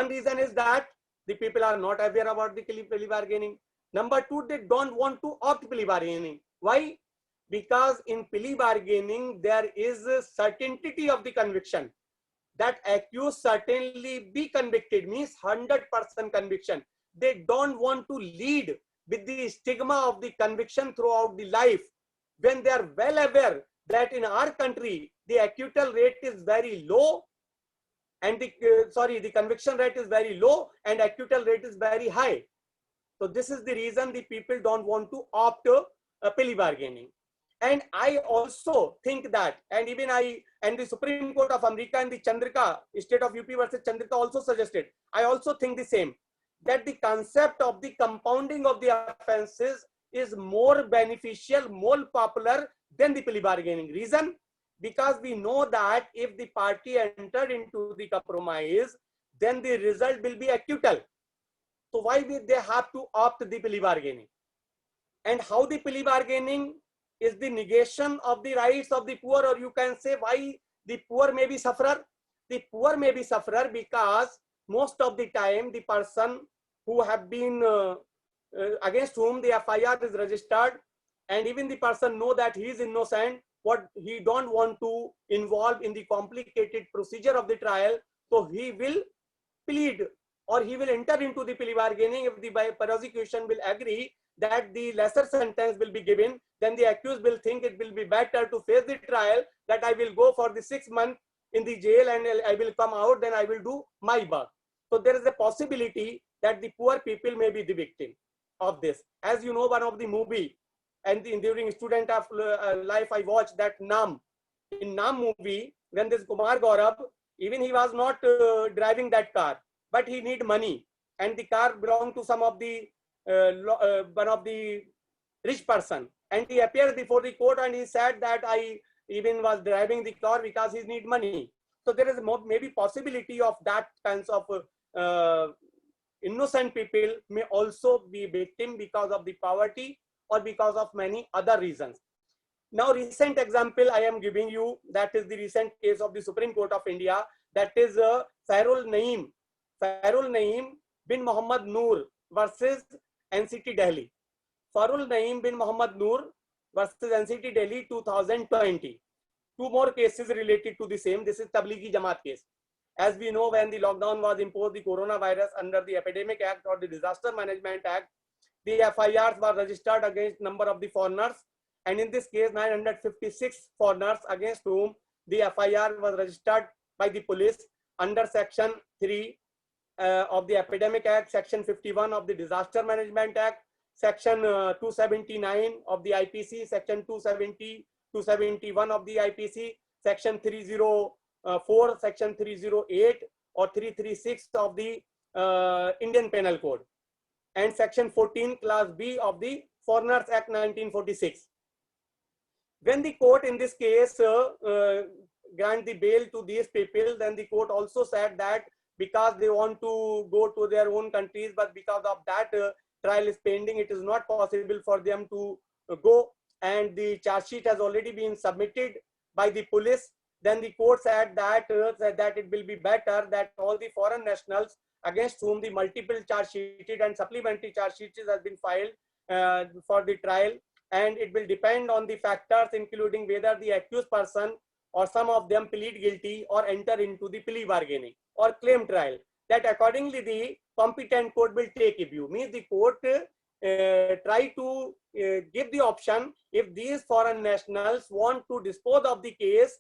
reason is that the people are not aware about the plea bargaining. Number two, they don't want to opt plea bargaining. Why? Because in plea bargaining, there is a certainty of the conviction. That accused certainly be convicted, means 100% conviction. They don't want to lead with the stigma of the conviction throughout the life, when they are well aware that in our country, the acquittal rate is very low, and the conviction rate is very low and acquittal rate is very high. So this is the reason the people don't want to opt plea bargaining. And I also think that, and even the Supreme Court of America and the Chandrika, state of UP versus Chandrika also suggested, I also think the same, that the concept of the compounding of the offenses is more beneficial, more popular than the plea bargaining. Reason? Because we know that if the party entered into the compromise, then the result will be acquittal. So why will they have to opt the plea bargaining? And how the plea bargaining is the negation of the rights of the poor, or you can say why the poor may be sufferer. The poor may be sufferer because most of the time the person who have been against whom the FIR is registered, and even the person know that he is innocent, what he don't want to involve in the complicated procedure of the trial, so he will plead or he will enter into the plea bargaining. If the prosecution will agree that the lesser sentence will be given, then the accused will think it will be better to face the trial, that I will go for the 6 months in the jail and I will come out, then I will do my work. So there is a possibility that the poor people may be the victim of this. As you know, one of the movie, and during student of life, I watched that Naam. In Naam movie, when this Kumar Gaurav, even he was not driving that car, but he need money, and the car belonged to some of the one of the rich person, and he appeared before the court and he said that I even was driving the car because he need money. So there is maybe possibility of that kinds of innocent people may also be victim because of the poverty or because of many other reasons. Now, recent example I am giving you, that is the recent case of the Supreme Court of India, that is Farul Naeem bin Muhammad Noor versus NCT Delhi. Farul Naeem bin Muhammad Noor versus NCT Delhi 2020. Two more cases related to the same. This is Tablighi Jamaat case. As we know, when the lockdown was imposed, the coronavirus, under the Epidemic Act or the Disaster Management Act, the FIRs were registered against number of the foreigners, and in this case 956 foreigners against whom the FIR was registered by the police under section 3 of the Epidemic Act, section 51 of the Disaster Management Act, section 279 of the IPC, section 270, 271 of the IPC, section 304, section 308 or 336 of the Indian Penal Code, and section 14 class B of the Foreigners Act 1946. When the court in this case grant the bail to these people, then the court also said that because they want to go to their own countries, but because of that trial is pending, it is not possible for them to go, and the charge sheet has already been submitted by the police. Then the court said that it will be better that all the foreign nationals against whom the multiple charge sheeted and supplementary charge sheets has been filed for the trial, and it will depend on the factors including whether the accused person or some of them plead guilty or enter into the plea bargaining or claim trial, that accordingly the competent court will take a view. Means the court try to give the option, if these foreign nationals want to dispose of the case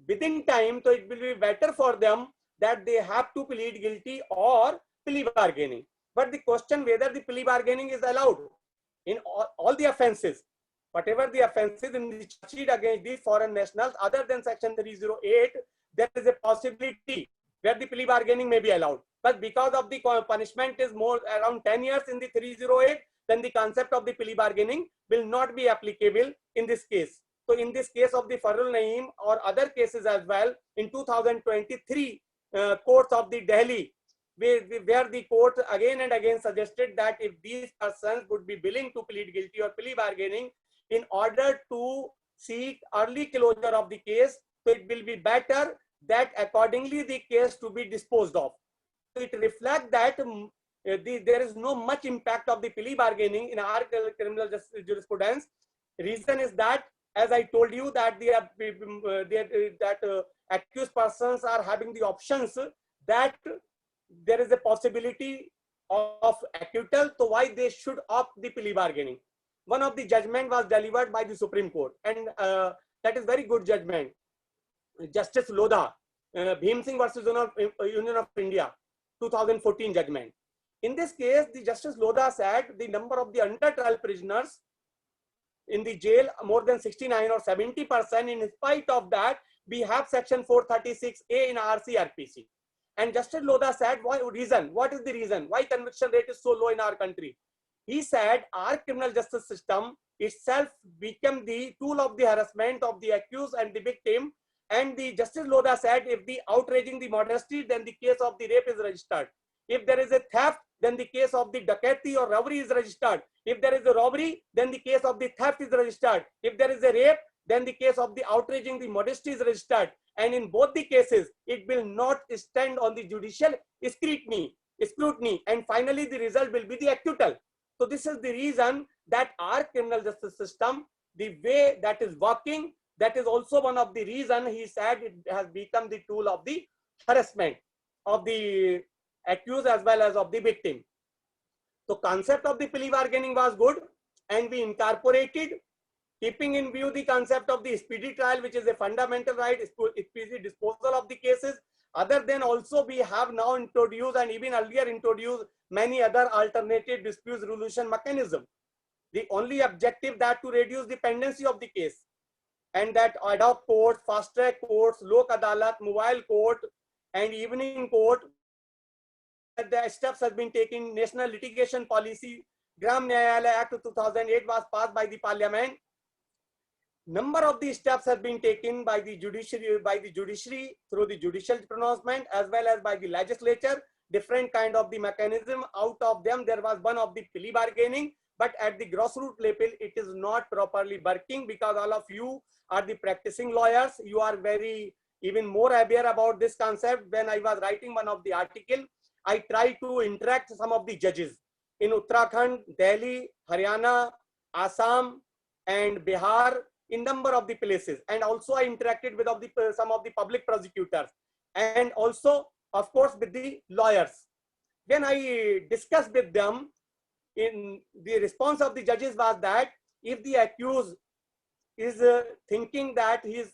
within time, so it will be better for them that they have to plead guilty or plea bargaining. But the question whether the plea bargaining is allowed in all the offences, whatever the offences in the charge sheet against the foreign nationals other than section 308, there is a possibility where the plea bargaining may be allowed. But because of the punishment is more around 10 years in the 308, then the concept of the plea bargaining will not be applicable in this case. So in this case of the Farul Naeem or other cases as well, in 2023 courts of the Delhi, where the court again and again suggested that if these persons would be willing to plead guilty or plea bargaining in order to seek early closure of the case, so it will be better that accordingly the case to be disposed of. So it reflects that there is no much impact of the plea bargaining in our criminal justice jurisprudence. Reason is that, as I told you, that accused persons are having the options that there is a possibility of acquittal, so why they should opt the plea bargaining. One of the judgment was delivered by the Supreme Court, and that is very good judgment. Justice Lodha, Bhim Singh versus Union of India, 2014 judgment. In this case, the Justice Lodha said the number of the under trial prisoners in the jail more than 69 or 70%. In spite of that, we have section 436A in RCRPC. And Justice Lodha said, why reason? What is the reason? Why conviction rate is so low in our country? He said our criminal justice system itself became the tool of the harassment of the accused and the victim. And the Justice Lodha said, if the outraging the modesty, then the case of the rape is registered. If there is a theft, then the case of the dacoity or robbery is registered. If there is a robbery, then the case of the theft is registered. If there is a rape, then the case of the outraging the modesty is registered. And in both the cases, it will not stand on the judicial scrutiny. And finally, the result will be the acquittal. So this is the reason that our criminal justice system, the way that is working, that is also one of the reason he said it has become the tool of the harassment of the accused as well as of the victim. So concept of the plea bargaining was good, and we incorporated, keeping in view the concept of the speedy trial, which is a fundamental right, speedy disposal of the cases. Other than also we have now introduced and even earlier introduced many other alternative dispute resolution mechanism. The only objective that to reduce dependency of the case, and that ad hoc courts, fast track courts, lok adalat, mobile court, and evening court. The steps has been taken. National Litigation Policy, Gram Nyayalaya Act 2008 was passed by the Parliament. Number of these steps have been taken by the judiciary through the judicial pronouncement as well as by the legislature. Different kind of the mechanism. Out of them, there was one of the plea bargaining, but at the grassroots level, it is not properly working because all of you are the practicing lawyers. You are very even more aware about this concept. When I was writing one of the article, I tried to interact some of the judges in Uttarakhand, Delhi, Haryana, Assam, and Bihar in number of the places. And also I interacted with some of the public prosecutors and also, of course, with the lawyers. When I discussed with them, in the response of the judges was that if the accused is thinking that he is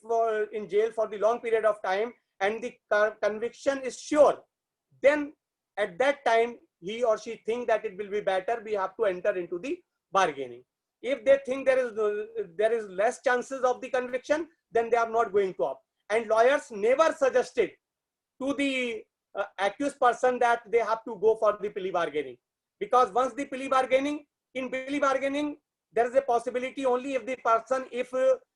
in jail for the long period of time and the conviction is sure, then at that time he or she think that it will be better, we have to enter into the bargaining. If they think there is less chances of the conviction, then they are not going to opt. And lawyers never suggested to the accused person that they have to go for the plea bargaining, because once the plea bargaining, there is a possibility only if the person, if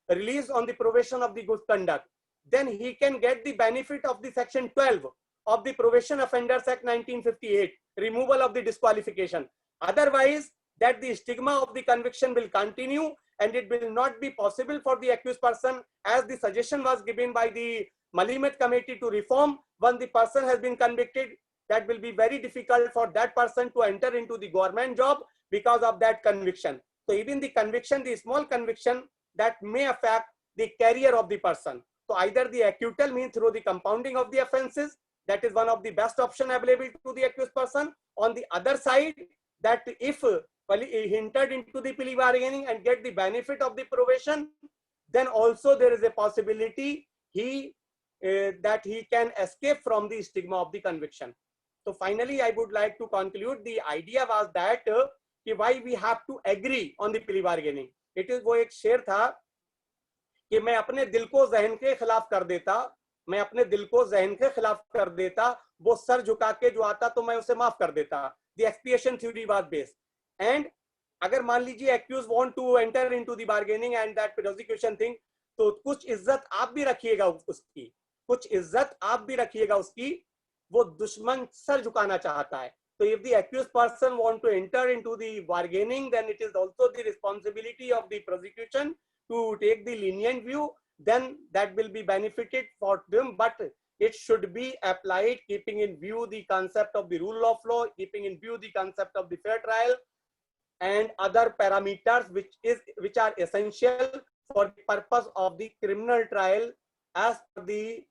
released on the probation of the good conduct, then he can get the benefit of the section 12 of the Probation Offenders Act 1958, removal of the disqualification. Otherwise, that the stigma of the conviction will continue and it will not be possible for the accused person, as the suggestion was given by the Malimet committee to reform. When the person has been convicted, that will be very difficult for that person to enter into the government job because of that conviction. So even the conviction, the small conviction, that may affect the career of the person. So either the acquittal means through the compounding of the offenses, that is one of the best option available to the accused person. On the other side, that if he entered into the plea bargaining and get the benefit of the probation, then also there is a possibility that he can escape from the stigma of the conviction. So finally, I would like to conclude. The idea was that why we have to agree on the plea bargaining. It is वो एक शेर था कि मैं अपने दिल को जहन के खिलाफ कर देता, मैं अपने दिल को जहन के खिलाफ कर देता, वो सर झुका के जो आता तो मैं उसे माफ कर देता. The expiation theory was based. And अगर मान लीजिए accused want to enter into the bargaining and that prosecution thing, तो कुछ इज्जत आप भी रखिएगा उसकी, कुछ इज्जत आप भी रखिएगा उसकी, वो दुश्मन सर झुकाना चाहता है. So if the accused person want to enter into the bargaining, then it is also the responsibility of the prosecution to take the lenient view, then that will be benefited for them, but it should be applied keeping in view the concept of the rule of law, keeping in view the concept of the fair trial and other parameters which are essential for the purpose of the criminal trial as per the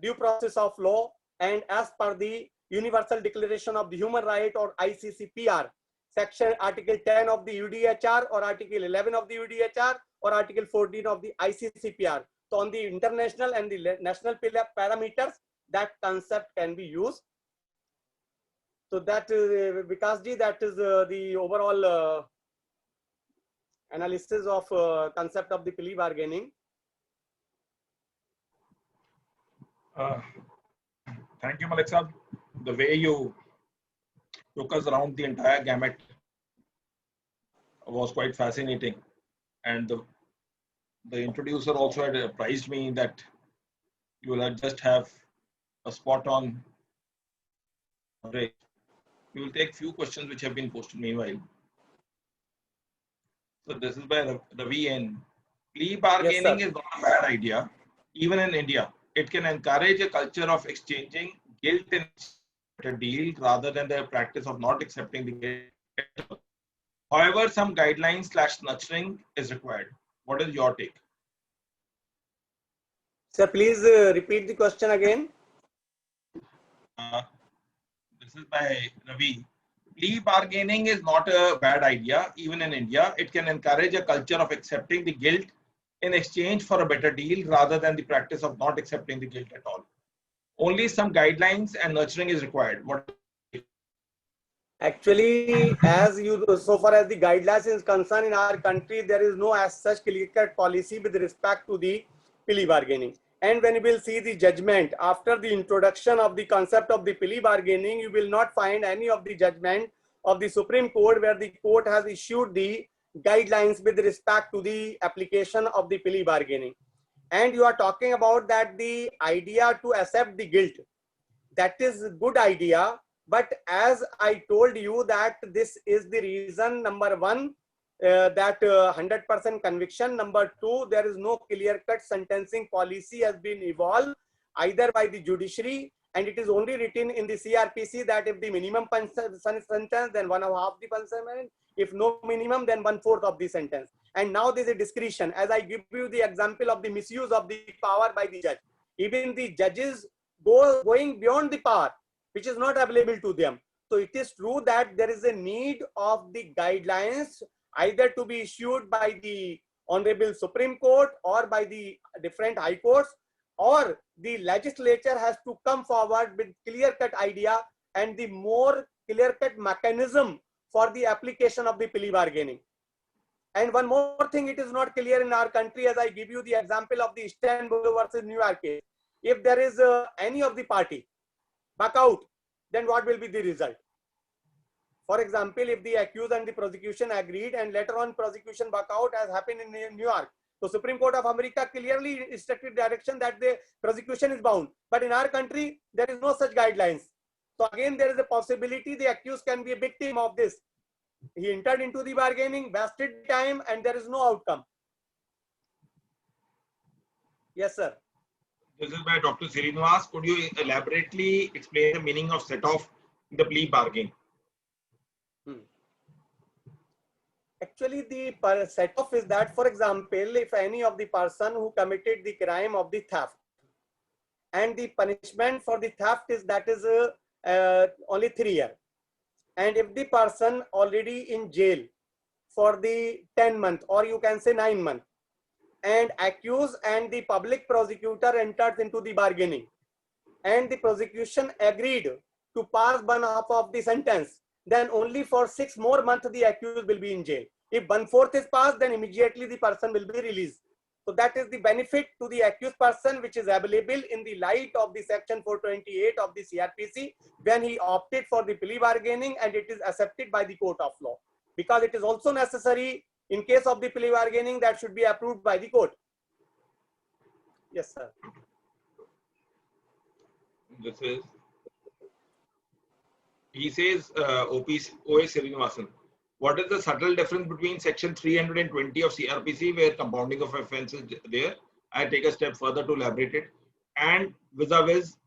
due process of law and as per the Universal Declaration of the Human Rights or ICCPR, section article 10 of the UDHR or article 11 of the UDHR or article 14 of the ICCPR. So on the international and the national parameters, that concept can be used. So that Vikas ji, that is the overall analysis of concept of the plea bargaining. Thank you, Malik Sahab. The way you took us around the entire gamut was quite fascinating, and the introducer also had apprised me that you will just have a spot on coverage. We will take few questions which have been posted meanwhile. So this is by Ravi N. Plea bargaining is not a bad idea, even in India. It can encourage a culture of exchanging guilt in a deal rather than the practice of not accepting the guilt. However, some guidelines / nurturing is required. What is your take? Sir, please repeat the question again. This is by Ravi. Plea bargaining is not a bad idea, even in India. It can encourage a culture of accepting the guilt in exchange for a better deal rather than the practice of not accepting the guilt at all. Only some guidelines and nurturing is required. What? Actually, so far as the guidelines is concerned in our country, there is no as such clear-cut policy with respect to the plea bargaining. And when you will see the judgment after the introduction of the concept of the plea bargaining, you will not find any of the judgment of the Supreme Court where the court has issued the guidelines with respect to the application of the plea bargaining. And you are talking about that the idea to accept the guilt, that is a good idea. But as I told you that this is the reason, number one, that 100% conviction. Number two, there is no clear-cut sentencing policy has been evolved either by the judiciary, and it is only written in the CRPC that if the minimum sentence, then 1/2 the punishment. If no minimum, then 1/4 of the sentence. And now there is a discretion. As I give you the example of the misuse of the power by the judge, even the judges going beyond the power which is not available to them. So it is true that there is a need of the guidelines either to be issued by the Honorable Supreme Court or by the different high courts, or the legislature has to come forward with clear-cut idea and the more clear-cut mechanism for the application of the plea bargaining. And one more thing, it is not clear in our country, as I give you the example of the Istanbul versus New York case. If there is any of the party back out, then what will be the result? For example, if the accused and the prosecution agreed and later on prosecution back out as happened in New York, so Supreme Court of America clearly instructed direction that the prosecution is bound. But in our country, there is no such guidelines. So again, there is a possibility the accused can be a victim of this. He entered into the bargaining, wasted time, and there is no outcome. Yes, sir. This is by Dr. Srinivas. Could you elaborately explain the meaning of set off in the plea bargain? Actually, the set off is that, for example, if any of the person who committed the crime of the theft, and the punishment for the theft is that is only 3 years. and if the person already in jail for the 10 months, or you can say 9 months, and accused and the public prosecutor entered into the bargaining, and the prosecution agreed to pass 1/2 of the sentence, then only for 6 more months the accused will be in jail. If 1/4 is passed, then immediately the person will be released. So that is the benefit to the accused person, which is available in the light of the section 428 of the CRPC when he opted for the plea bargaining and it is accepted by the court of law. Because it is also necessary in case of the plea bargaining that should be approved by the court. Yes, sir. This is, he says, O.S. Srinivasan. What is the subtle difference between section 320 of CRPC, where compounding of offences there? I take a step further to elaborate it, and vis-a-vis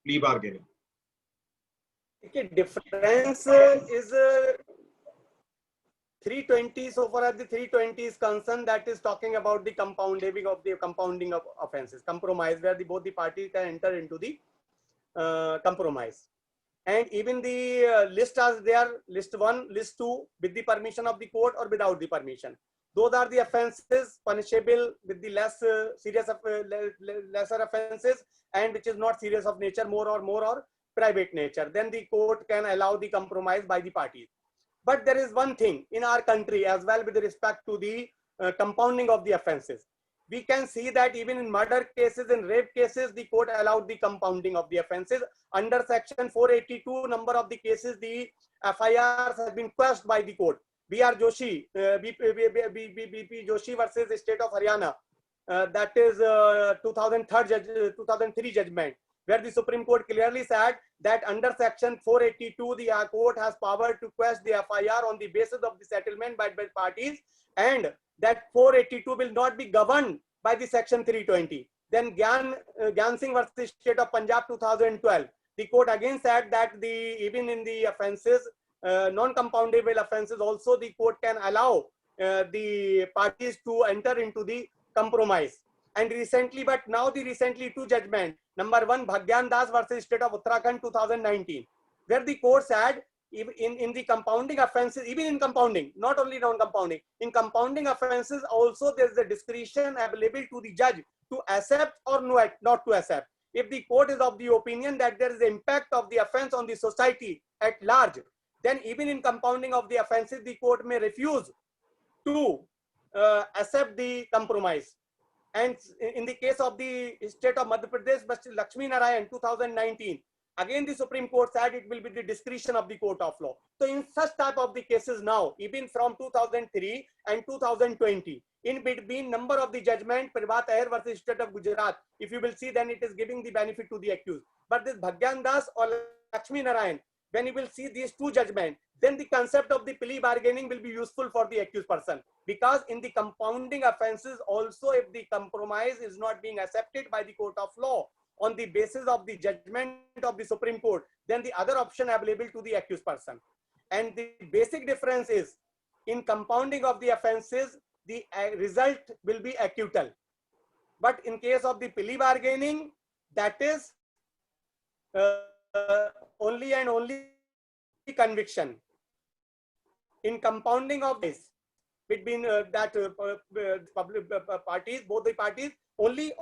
plea bargaining. Okay, difference is 320. So far as the 320 is concerned, that is talking about the compounding of offences, compromise, where both the parties can enter into the compromise. And even the list as there, list 1, list 2, with the permission of the court or without the permission. Those are the offences punishable with the less serious lesser offences, and which is not serious of nature, more or private nature. Then the court can allow the compromise by the parties. But there is one thing in our country as well with respect to the compounding of the offences. We can see that even in murder cases and rape cases, the court allowed the compounding of the offences. Under section 482, number of the cases, the FIRs have been quashed by the court. B.R. Joshi, BP Joshi versus State of Haryana, that is 2003 judgment, where the Supreme Court clearly said that under section 482, the court has power to quash the FIR on the basis of the settlement by parties, and that 482 will not be governed by the section 320. Then Gyan Singh versus State of Punjab 2012, the court again said that even in the offences, non-compoundable offences also, the court can allow the parties to enter into the compromise. And recently, but now the recently two judgment, number 1 Bhagyan Das versus State of Uttarakhand 2019, where the court said in the compounding offences, even in compounding, not only non-compounding, in compounding offences also there is a discretion available to the judge to accept or not to accept. If the court is of the opinion that there is an impact of the offence on the society at large, then even in compounding of the offences, the court may refuse to accept the compromise. And in the case of the state of Madhya Pradesh, Lakshmi Narayan 2019, again the Supreme Court said it will be the discretion of the court of law. So in such type of the cases now, even from 2003 and 2020, in between number of the judgment, Prabhat Ayer versus State of Gujarat, if you will see, then it is giving the benefit to the accused. But this Bhagyan Das or Lakshmi Narayan, when you will see these two judgments, then the concept of the plea bargaining will be useful for the accused person, because in the compounding offences also, if the compromise is not being accepted by the court of law on the basis of the judgment of the Supreme Court, then the other option available to the accused person. And the basic difference is in compounding of the offences, the result will be acquittal. But in case of the plea bargaining, that is only and only conviction. In compounding of this between public parties, both the parties, only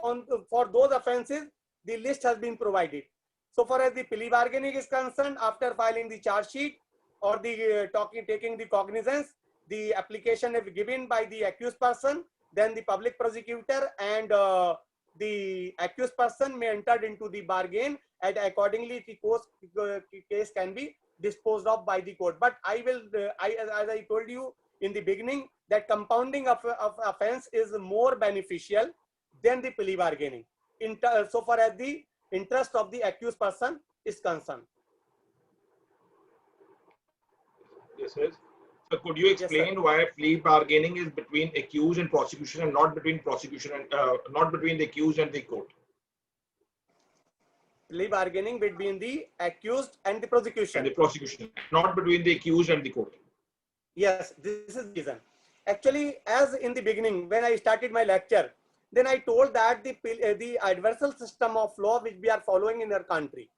for those offences the list has been provided. So far as the plea bargaining is concerned, after filing the charge sheet or the taking the cognizance, the application is given by the accused person, then the public prosecutor and the accused person may enter into the bargain, and accordingly the case can be disposed of by the court. But I will, as I told you in the beginning, that compounding of offense is more beneficial than the plea bargaining, so far as the interest of the accused person is concerned. Yes, yes. So could you explain why plea bargaining is between accused and prosecution, and not between prosecution and not between the accused and the court? Plea bargaining between the accused and the prosecution. And the prosecution, not between the accused and the court. Yes, this is the reason. Actually, as in the beginning, when I started my lecture, then I told that the adversarial system of law which we are following in our country,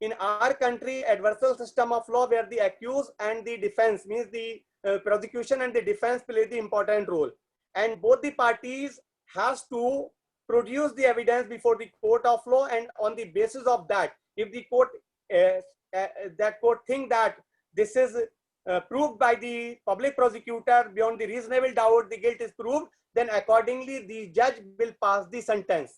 in our country, adversarial system of law, where the accused and the defense, means the prosecution and the defense play the important role, and both the parties has to produce the evidence before the court of law, and on the basis of that, if the court that court think that this is proved by the public prosecutor beyond the reasonable doubt, the guilt is proved, then accordingly the judge will pass the sentence.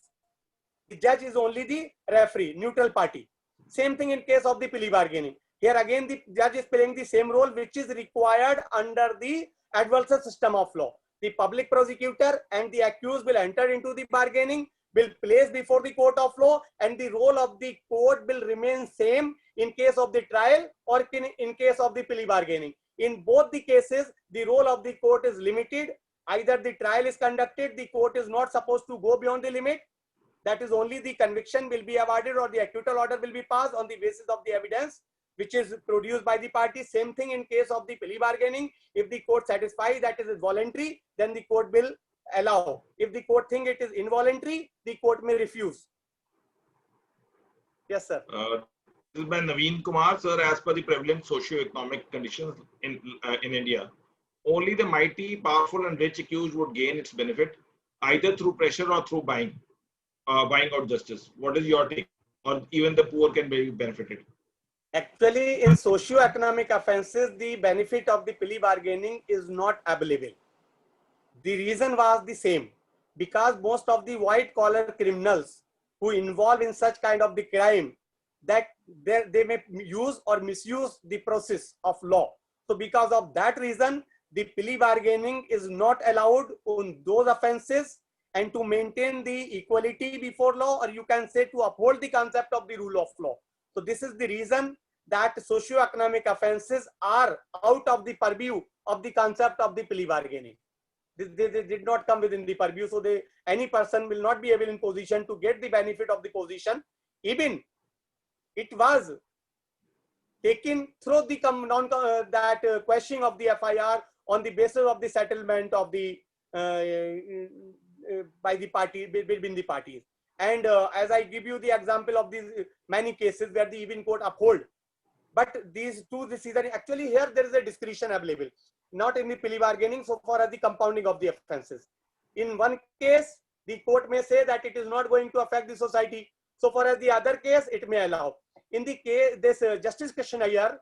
The judge is only the referee, neutral party. Same thing in case of the plea bargaining. Here again the judge is playing the same role which is required under the adversarial system of law. The public prosecutor and the accused will enter into the bargaining, will place before the court of law, and the role of the court will remain same in case of the trial or in case of the plea bargaining. In both the cases, the role of the court is limited. Either the trial is conducted, the court is not supposed to go beyond the limit. That is, only the conviction will be awarded or the acquittal order will be passed on the basis of the evidence which is produced by the party. Same thing in case of the plea bargaining. If the court satisfies that it is voluntary, then the court will allow. If the court think it is involuntary, the court may refuse. Yes, sir. This is by Naveen Kumar, sir. As per the prevalent socio-economic conditions in India, only the mighty, powerful, and rich accused would gain its benefit, either through pressure or through buying out justice. What is your take? Or even the poor can be benefited? Actually, in socio-economic offences, the benefit of the plea bargaining is not available. The reason was the same, because most of the white-collar criminals who involve in such kind of the crime, that they may use or misuse the process of law. So because of that reason, the plea bargaining is not allowed on those offences, and to maintain the equality before law, or you can say to uphold the concept of the rule of law. So this is the reason that socio-economic offences are out of the purview of the concept of the plea bargaining. They did not come within the purview, so any person will not be able in position to get the benefit of the position. Even it was taken through the questioning of the FIR on the basis of the settlement of the by the party, between the parties. And as I give you the example of these many cases where the even court uphold, but these two decisions, actually here there is a discretion available, not in the plea bargaining so far as the compounding of the offences. In one case, the court may say that it is not going to affect the society. So far as the other case, it may allow. In the case, this Justice Krishna Iyer,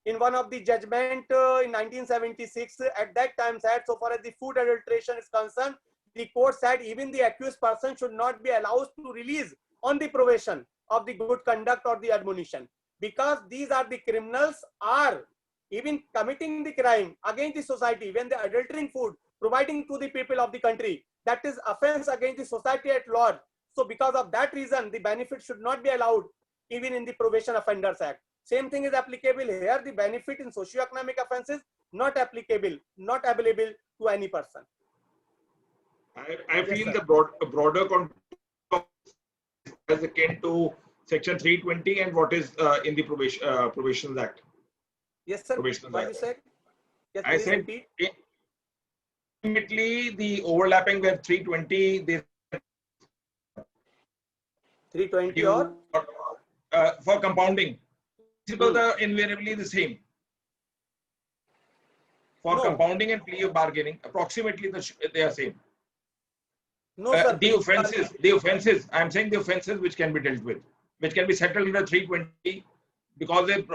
in one of the judgment in 1976, at that time said, so far as the food adulteration is concerned, the court said even the accused person should not be allowed to release on the probation of the good conduct or the admonition, because these are the criminals are even committing the crime against the society when they are adulterating food, providing to the people of the country. That is offense against the society at large. So because of that reason, the benefit should not be allowed even in the Probation Offenders Act. Same thing is applicable here. The benefit in socio-economic offences not applicable, not available to any person. I feel the broader context as akin to Section 320 and what is in the Probations Act. Yes, sir. Probations What Act. you said? Yes, I said ultimately the overlapping with 320, they 320 or for compounding, principles are invariably the same. For compounding and plea of bargaining, approximately they are same. No, sir. The offences, I'm saying the offences which can be dealt with, which can be settled under 320, because they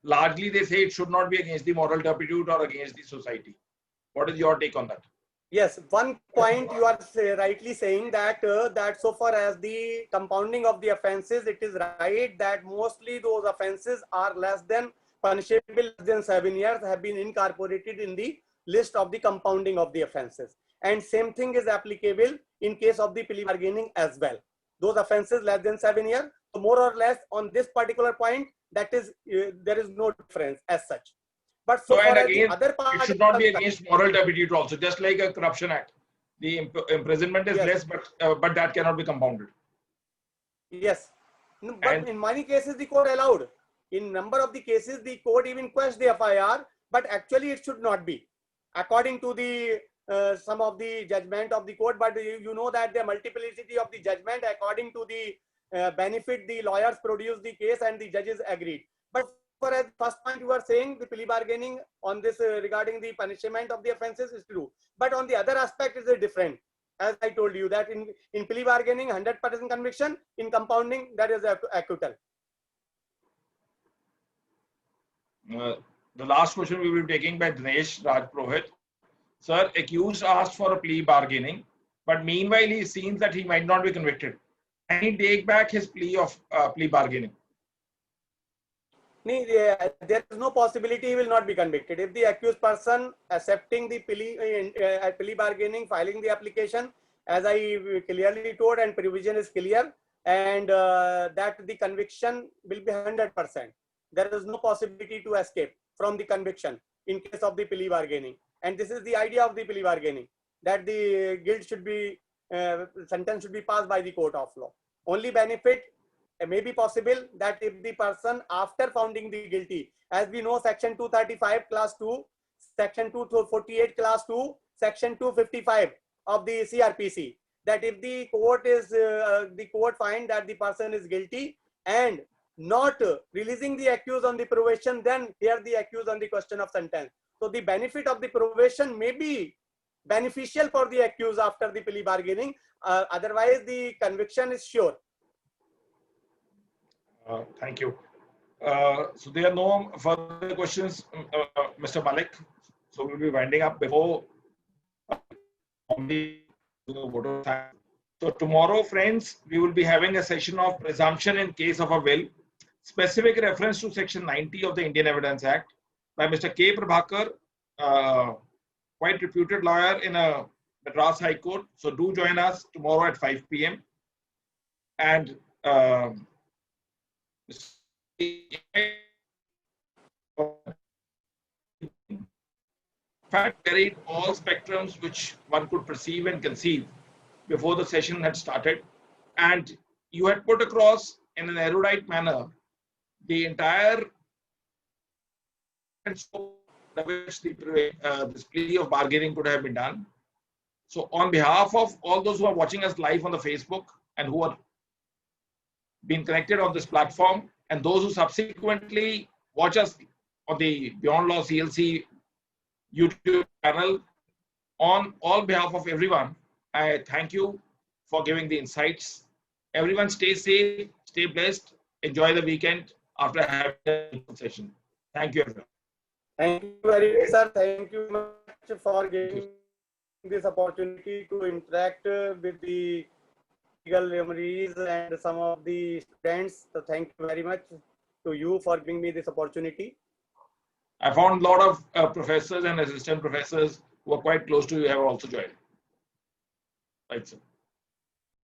largely they say it should not be against the moral turpitude or against the society. What is your take on that? Yes, one point you are rightly saying that that so far as the compounding of the offences, it is right that mostly those offences are less than punishable less than 7 years have been incorporated in the list of the compounding of the offences. And same thing is applicable in case of the plea bargaining as well. Those offences less than 7 years, so more or less on this particular point, that is there is no difference as such. But so far as the other part, it should not be against moral turpitude also, just like a Corruption Act. The imprisonment is less, but that cannot be compounded. Yes, but in many cases the court allowed. In number of the cases, the court even questioned the FIR, but actually it should not be, according to the some of the judgment of the court. But you know that the multiplicity of the judgment according to the benefit, the lawyers produced the case and the judges agreed. But for as first point you are saying, the plea bargaining on this regarding the punishment of the offenses is true. But on the other aspect is different. As I told you that in plea bargaining 100% conviction, in compounding that is acquittal. The last question we will be taking by Dinesh Raj Purohit. Sir, accused asked for a plea bargaining, but meanwhile he seems that he might not be convicted. Can he take back his plea of plea bargaining? There is no possibility he will not be convicted. If the accused person accepting the plea bargaining, filing the application, as I clearly told, and provision is clear, and that the conviction will be 100%. There is no possibility to escape from the conviction in case of the plea bargaining. And this is the idea of the plea bargaining, that the guilt should be, sentence should be passed by the court of law. Only benefit may be possible that if the person after finding the guilty, as we know section 235 class 2, section 248 class 2, section 255 of the CRPC, that if the court is, the court find that the person is guilty and not releasing the accused on the probation, then hear the accused on the question of sentence. So the benefit of the probation may be beneficial for the accused after the plea bargaining. Otherwise, the conviction is sure. Thank you. So there are no further questions, Mr. Malik. So we'll be winding up before So tomorrow, friends, we will be having a session of presumption in case of a will, specific reference to section 90 of the Indian Evidence Act by Mr. K. Prabhakar, quite reputed lawyer in a Madras High Court. So do join us tomorrow at 5 p.m. And fact carried all spectrums which one could perceive and conceive before the session had started, and you had put across in an erudite manner the entire which this plea of bargaining could have been done. So on behalf of all those who are watching us live on the Facebook and who are being connected on this platform, and those who subsequently watch us on the Beyond Law CLC YouTube channel, on all behalf of everyone, I thank you for giving the insights. Everyone stay safe, stay blessed, enjoy the weekend after having a session. Thank you, everyone. Thank you very much, sir. Thank you much for giving this opportunity to interact with the legal remedies and some of the students. So thank you very much to you for giving me this opportunity. I found a lot of professors and assistant professors who are quite close to you have also joined. Right, sir.